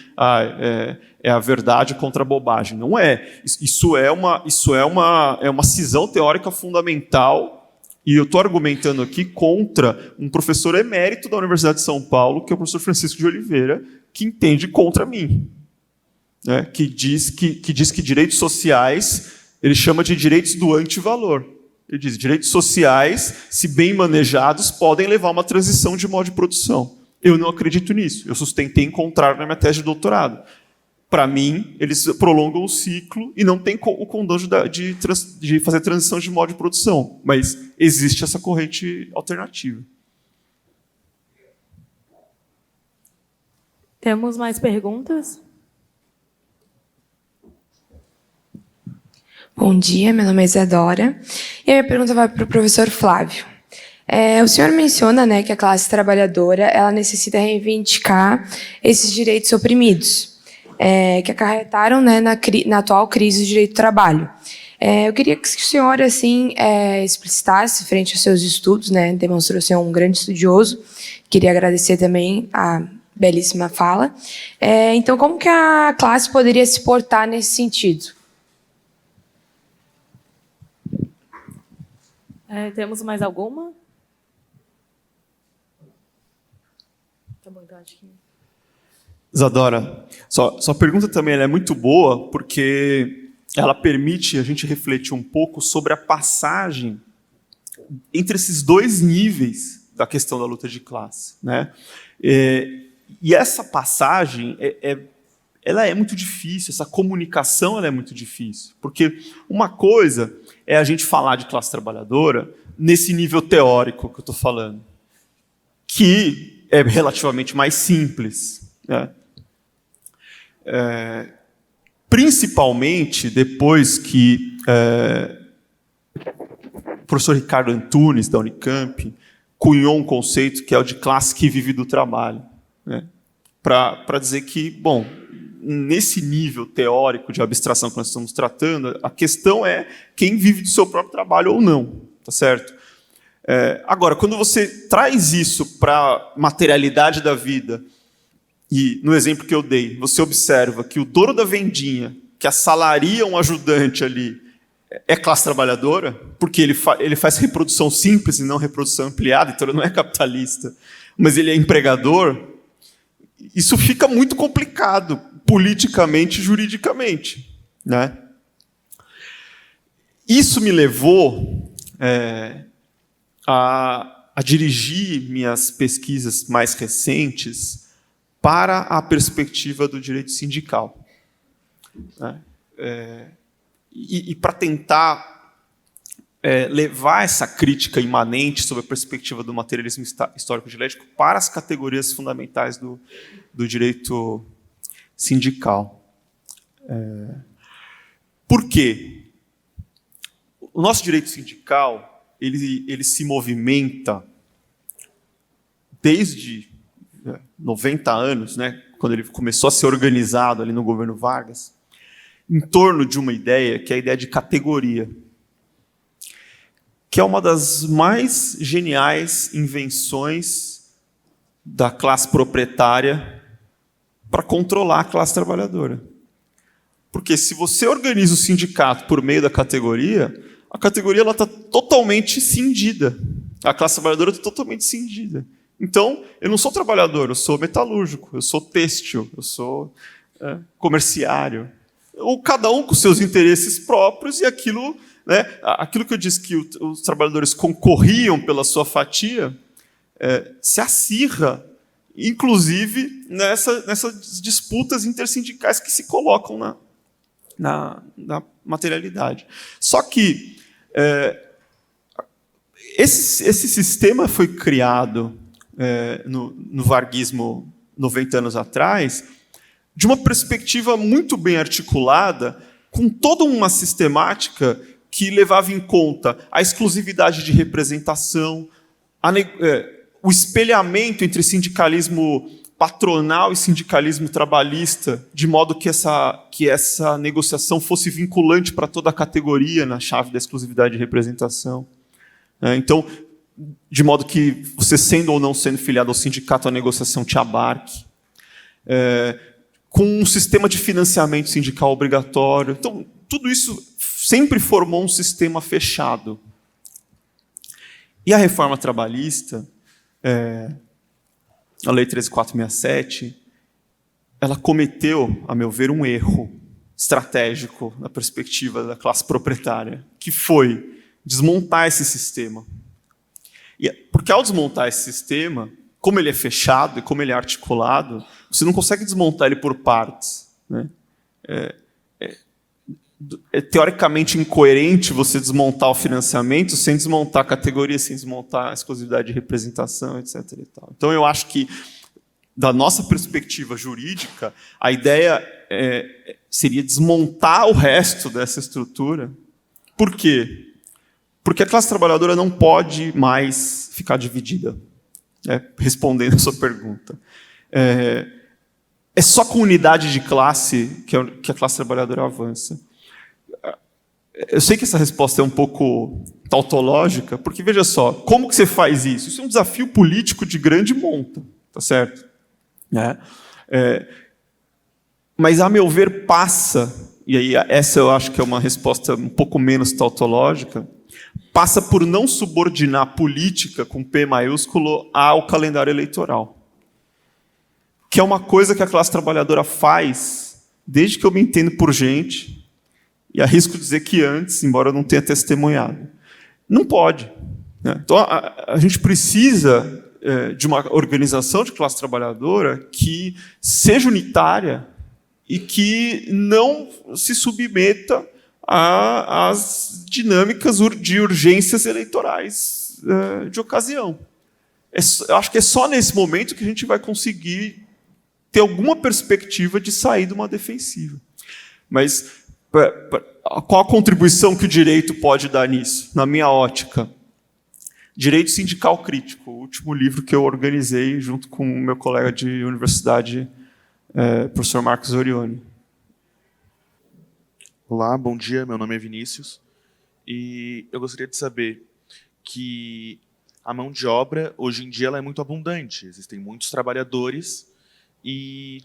é a verdade contra a bobagem. Não é. Isso é uma cisão teórica fundamental. E eu estou argumentando aqui contra um professor emérito da Universidade de São Paulo, que é o professor Francisco de Oliveira, que entende contra mim. Né? Que diz que direitos sociais ele chama de direitos do antivalor. Ele diz: direitos sociais, se bem manejados, podem levar a uma transição de modo de produção. Eu não acredito nisso. Eu sustentei em contrário na minha tese de doutorado. Para mim, eles prolongam o ciclo e não tem o condão de fazer transição de modo de produção. Mas existe essa corrente alternativa. Temos mais perguntas? Bom dia, meu nome é Isadora. E a minha pergunta vai para o professor Flávio. O senhor menciona, né, que a classe trabalhadora ela necessita reivindicar esses direitos oprimidos, que acarretaram, né, na atual crise do direito do trabalho. Eu queria que o senhor assim, explicitasse, frente aos seus estudos, né, demonstrou ser um grande estudioso. Queria agradecer também a belíssima fala. Então, como que a classe poderia se portar nesse sentido? Temos mais alguma? Tá bom, então acho que... Isadora, sua pergunta também ela é muito boa, porque ela permite a gente refletir um pouco sobre a passagem entre esses dois níveis da questão da luta de classe, né? E essa passagem ela é muito difícil, essa comunicação ela é muito difícil, porque uma coisa é a gente falar de classe trabalhadora nesse nível teórico que eu estou falando, que é relativamente mais simples, né? Principalmente depois que o professor Ricardo Antunes, da Unicamp, cunhou um conceito que é o de classe que vive do trabalho, né? Para dizer que, bom, nesse nível teórico de abstração que nós estamos tratando, a questão é quem vive do seu próprio trabalho ou não, tá certo? Agora, quando você traz isso para a materialidade da vida, e no exemplo que eu dei, você observa que o dono da vendinha, que assalaria um ajudante ali, é classe trabalhadora, porque ele faz reprodução simples e não reprodução ampliada, então ele não é capitalista, mas ele é empregador. Isso fica muito complicado, politicamente e juridicamente, né? Isso me levou a dirigir minhas pesquisas mais recentes para a perspectiva do direito sindical, né? E para tentar levar essa crítica imanente sobre a perspectiva do materialismo histórico-dialético para as categorias fundamentais do direito sindical. Por quê? O nosso direito sindical ele se movimenta desde 90 anos, né, quando ele começou a ser organizado ali no governo Vargas, em torno de uma ideia, que é a ideia de categoria, que é uma das mais geniais invenções da classe proprietária para controlar a classe trabalhadora. Porque se você organiza o sindicato por meio da categoria, a categoria está totalmente cindida. A classe trabalhadora está totalmente cindida. Então, eu não sou trabalhador, eu sou metalúrgico, eu sou têxtil, eu sou comerciário. Ou cada um com seus interesses próprios e aquilo, né, aquilo que eu disse que os trabalhadores concorriam pela sua fatia, se acirra, inclusive nessas disputas intersindicais que se colocam na materialidade. Só que esse sistema foi criado no varguismo 90 anos atrás, de uma perspectiva muito bem articulada, com toda uma sistemática que levava em conta a exclusividade de representação, o espelhamento entre sindicalismo patronal e sindicalismo trabalhista, de modo que essa negociação fosse vinculante para toda a categoria na chave da exclusividade de representação. Então, de modo que você, sendo ou não sendo filiado ao sindicato, a negociação te abarque. Com um sistema de financiamento sindical obrigatório. Então, tudo isso sempre formou um sistema fechado. E a reforma trabalhista, a Lei 13.467, ela cometeu, a meu ver, um erro estratégico na perspectiva da classe proprietária, que foi desmontar esse sistema. Porque ao desmontar esse sistema, como ele é fechado e como ele é articulado, você não consegue desmontar ele por partes, né? É teoricamente incoerente você desmontar o financiamento sem desmontar a categoria, sem desmontar a exclusividade de representação, etc. e tal. Então, eu acho que, da nossa perspectiva jurídica, a ideia seria desmontar o resto dessa estrutura. Por quê? Porque a classe trabalhadora não pode mais ficar dividida, respondendo a sua pergunta. É só com unidade de classe que a classe trabalhadora avança. Eu sei que essa resposta é um pouco tautológica, porque, veja só, como que você faz isso? Isso é um desafio político de grande monta, tá certo? Mas, a meu ver, passa, e aí essa eu acho que é uma resposta um pouco menos tautológica, passa por não subordinar política, com P maiúsculo, ao calendário eleitoral. Que é uma coisa que a classe trabalhadora faz desde que eu me entendo por gente, e arrisco dizer que antes, embora eu não tenha testemunhado. Não pode, né? Então, a gente precisa de uma organização de classe trabalhadora que seja unitária e que não se submeta às dinâmicas de urgências eleitorais de ocasião. Eu acho que é só nesse momento que a gente vai conseguir ter alguma perspectiva de sair de uma defensiva. Mas qual a contribuição que o direito pode dar nisso, na minha ótica? Direito Sindical Crítico, o último livro que eu organizei junto com o meu colega de universidade, professor Marcos Orioni. Olá, bom dia, meu nome é Vinícius, e eu gostaria de saber que a mão de obra, hoje em dia, ela é muito abundante, existem muitos trabalhadores, e,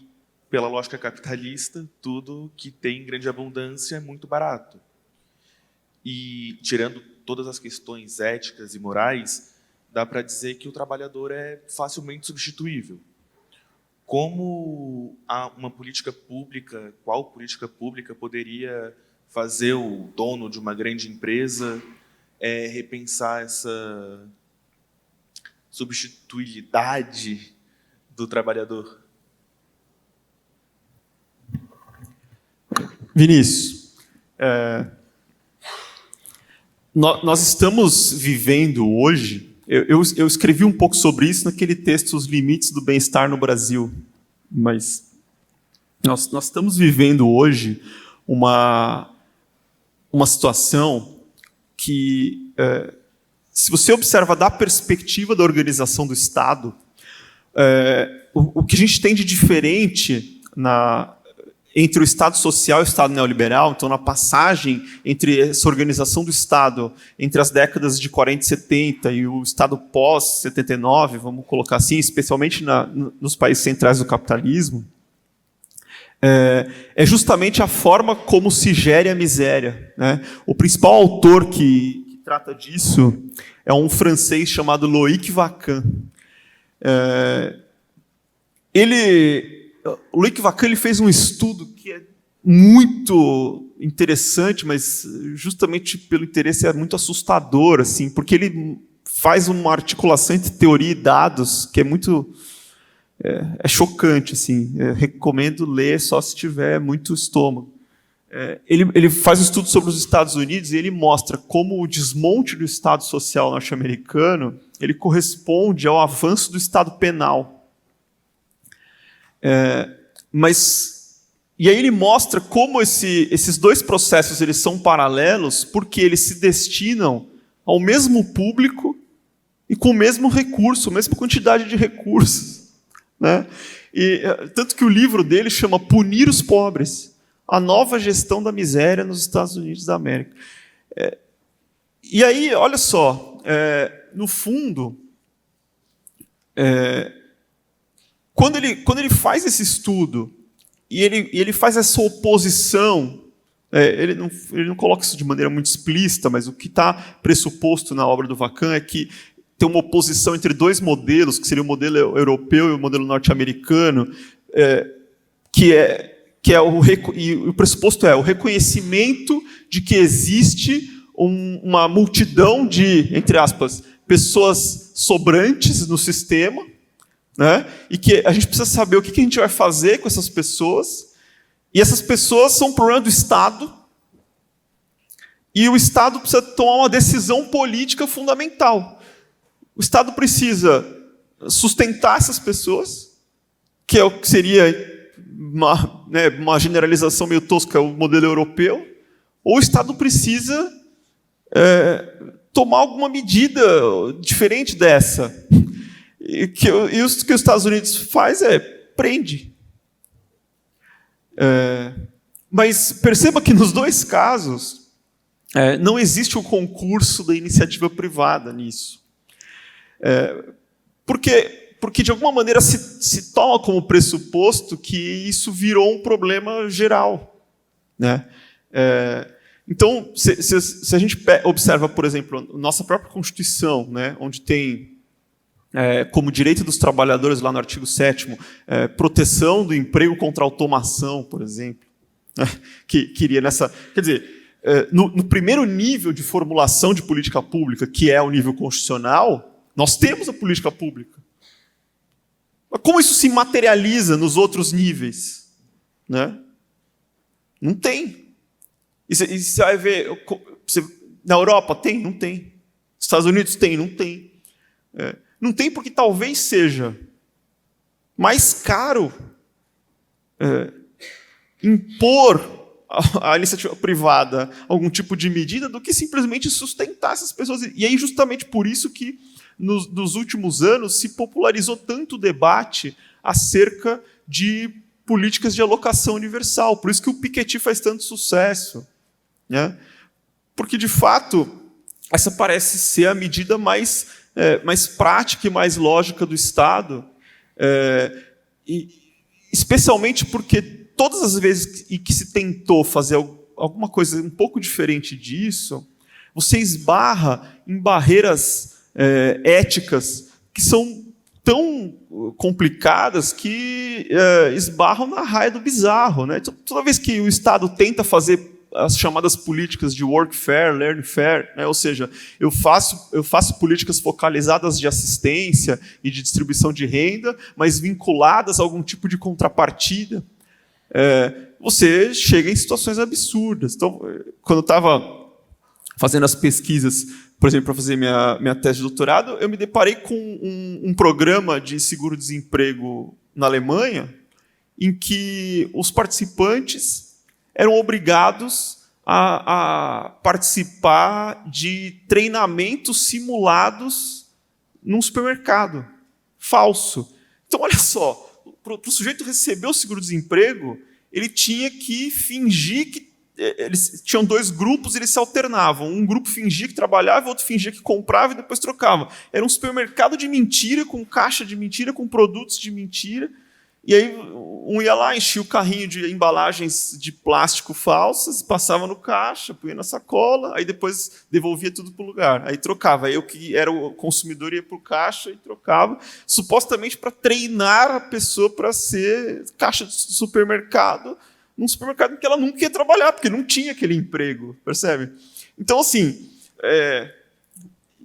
pela lógica capitalista, tudo que tem grande abundância é muito barato. E, tirando todas as questões éticas e morais, dá para dizer que o trabalhador é facilmente substituível. Como uma política pública, qual política pública poderia fazer o dono de uma grande empresa repensar essa substituibilidade do trabalhador? Vinícius, nós estamos vivendo hoje, eu escrevi um pouco sobre isso naquele texto Os Limites do Bem-Estar no Brasil, mas nós estamos vivendo hoje uma situação que, se você observa da perspectiva da organização do Estado, o que a gente tem de diferente entre o Estado social e o Estado neoliberal, então na passagem entre essa organização do Estado entre as décadas de 40 e 70 e o Estado pós-79, vamos colocar assim, especialmente nos países centrais do capitalismo, é justamente a forma como se gere a miséria, né? O principal autor que trata disso é um francês chamado Loïc Wacquin. O Loïc Wacquin ele fez um estudo que é muito interessante, mas justamente pelo interesse é muito assustador, assim, porque ele faz uma articulação entre teoria e dados que é muito chocante, assim. Recomendo ler só se tiver muito estômago. Ele faz um estudo sobre os Estados Unidos e ele mostra como o desmonte do Estado social norte-americano ele corresponde ao avanço do Estado penal. E aí ele mostra como esses dois processos eles são paralelos porque eles se destinam ao mesmo público e com o mesmo recurso, a mesma quantidade de recursos, né? Tanto que o livro dele chama Punir os Pobres, a nova gestão da miséria nos Estados Unidos da América. E aí, olha só, no fundo, quando ele faz esse estudo e ele faz essa oposição, ele não coloca isso de maneira muito explícita, mas o que está pressuposto na obra do Wacquin é que tem uma oposição entre dois modelos, que seria o modelo europeu e o modelo norte-americano, e o pressuposto é o reconhecimento de que existe uma multidão de, entre aspas, pessoas sobrantes no sistema, né? E que a gente precisa saber o que a gente vai fazer com essas pessoas. E essas pessoas são um problema do Estado. E o Estado precisa tomar uma decisão política fundamental. O Estado precisa sustentar essas pessoas, que é o que seria uma generalização meio tosca, o modelo europeu, ou o Estado precisa tomar alguma medida diferente dessa. E o que os Estados Unidos faz é prende. Mas perceba que nos dois casos não existe o concurso da iniciativa privada nisso. Porque de alguma maneira se toma como pressuposto que isso virou um problema geral, né? Então, se a gente observa, por exemplo, nossa própria Constituição, né, onde tem como direito dos trabalhadores, lá no artigo 7º, proteção do emprego contra a automação, por exemplo, né, que iria nessa... Quer dizer, no primeiro nível de formulação de política pública, que é o nível constitucional, nós temos a política pública. Mas como isso se materializa nos outros níveis? Né? Não tem. E você vai ver, na Europa tem? Não tem. Nos Estados Unidos tem? Não tem. Não tem porque talvez seja mais caro impor à iniciativa privada algum tipo de medida do que simplesmente sustentar essas pessoas. E aí justamente por isso que nos últimos anos se popularizou tanto o debate acerca de políticas de alocação universal. Por isso que o Piketty faz tanto sucesso. Né? Porque, de fato, essa parece ser a medida mais prática e mais lógica do Estado, e especialmente porque todas as vezes que se tentou fazer alguma coisa um pouco diferente disso, você esbarra em barreiras éticas que são tão complicadas que esbarram na raia do bizarro. Né? Toda vez que o Estado tenta fazer as chamadas políticas de work fair, learn fair, né? Ou seja, eu faço políticas focalizadas de assistência e de distribuição de renda, mas vinculadas a algum tipo de contrapartida, você chega em situações absurdas. Então, quando eu estava fazendo as pesquisas, por exemplo, para fazer minha tese de doutorado, eu me deparei com um programa de seguro-desemprego na Alemanha, em que os participantes eram obrigados a participar de treinamentos simulados num supermercado. Falso. Então, olha só, para o sujeito receber o seguro-desemprego, ele tinha que fingir que... Eles tinham dois grupos, eles se alternavam. Um grupo fingia que trabalhava, o outro fingia que comprava e depois trocava. Era um supermercado de mentira, com caixa de mentira, com produtos de mentira. E aí um ia lá, enchia o carrinho de embalagens de plástico falsas, passava no caixa, punha na sacola, aí depois devolvia tudo para o lugar. Aí trocava. Aí eu, que era o consumidor, ia para o caixa e trocava, supostamente para treinar a pessoa para ser caixa de supermercado, num supermercado em que ela nunca ia trabalhar, porque não tinha aquele emprego, percebe? Então, assim,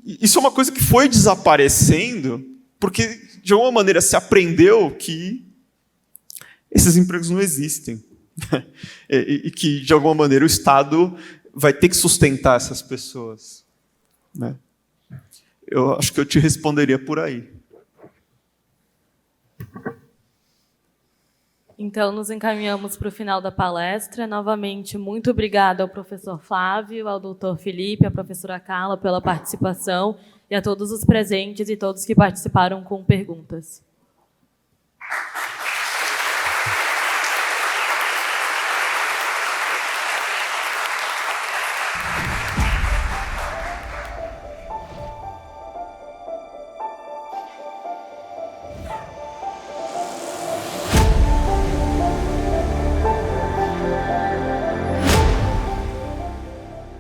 isso é uma coisa que foi desaparecendo, porque, de alguma maneira, se aprendeu que esses empregos não existem. E que, de alguma maneira, o Estado vai ter que sustentar essas pessoas. Né? Eu acho que eu te responderia por aí. Então, nos encaminhamos para o final da palestra. Novamente, muito obrigada ao professor Flávio, ao doutor Felipe, à professora Carla pela participação e a todos os presentes e todos que participaram com perguntas.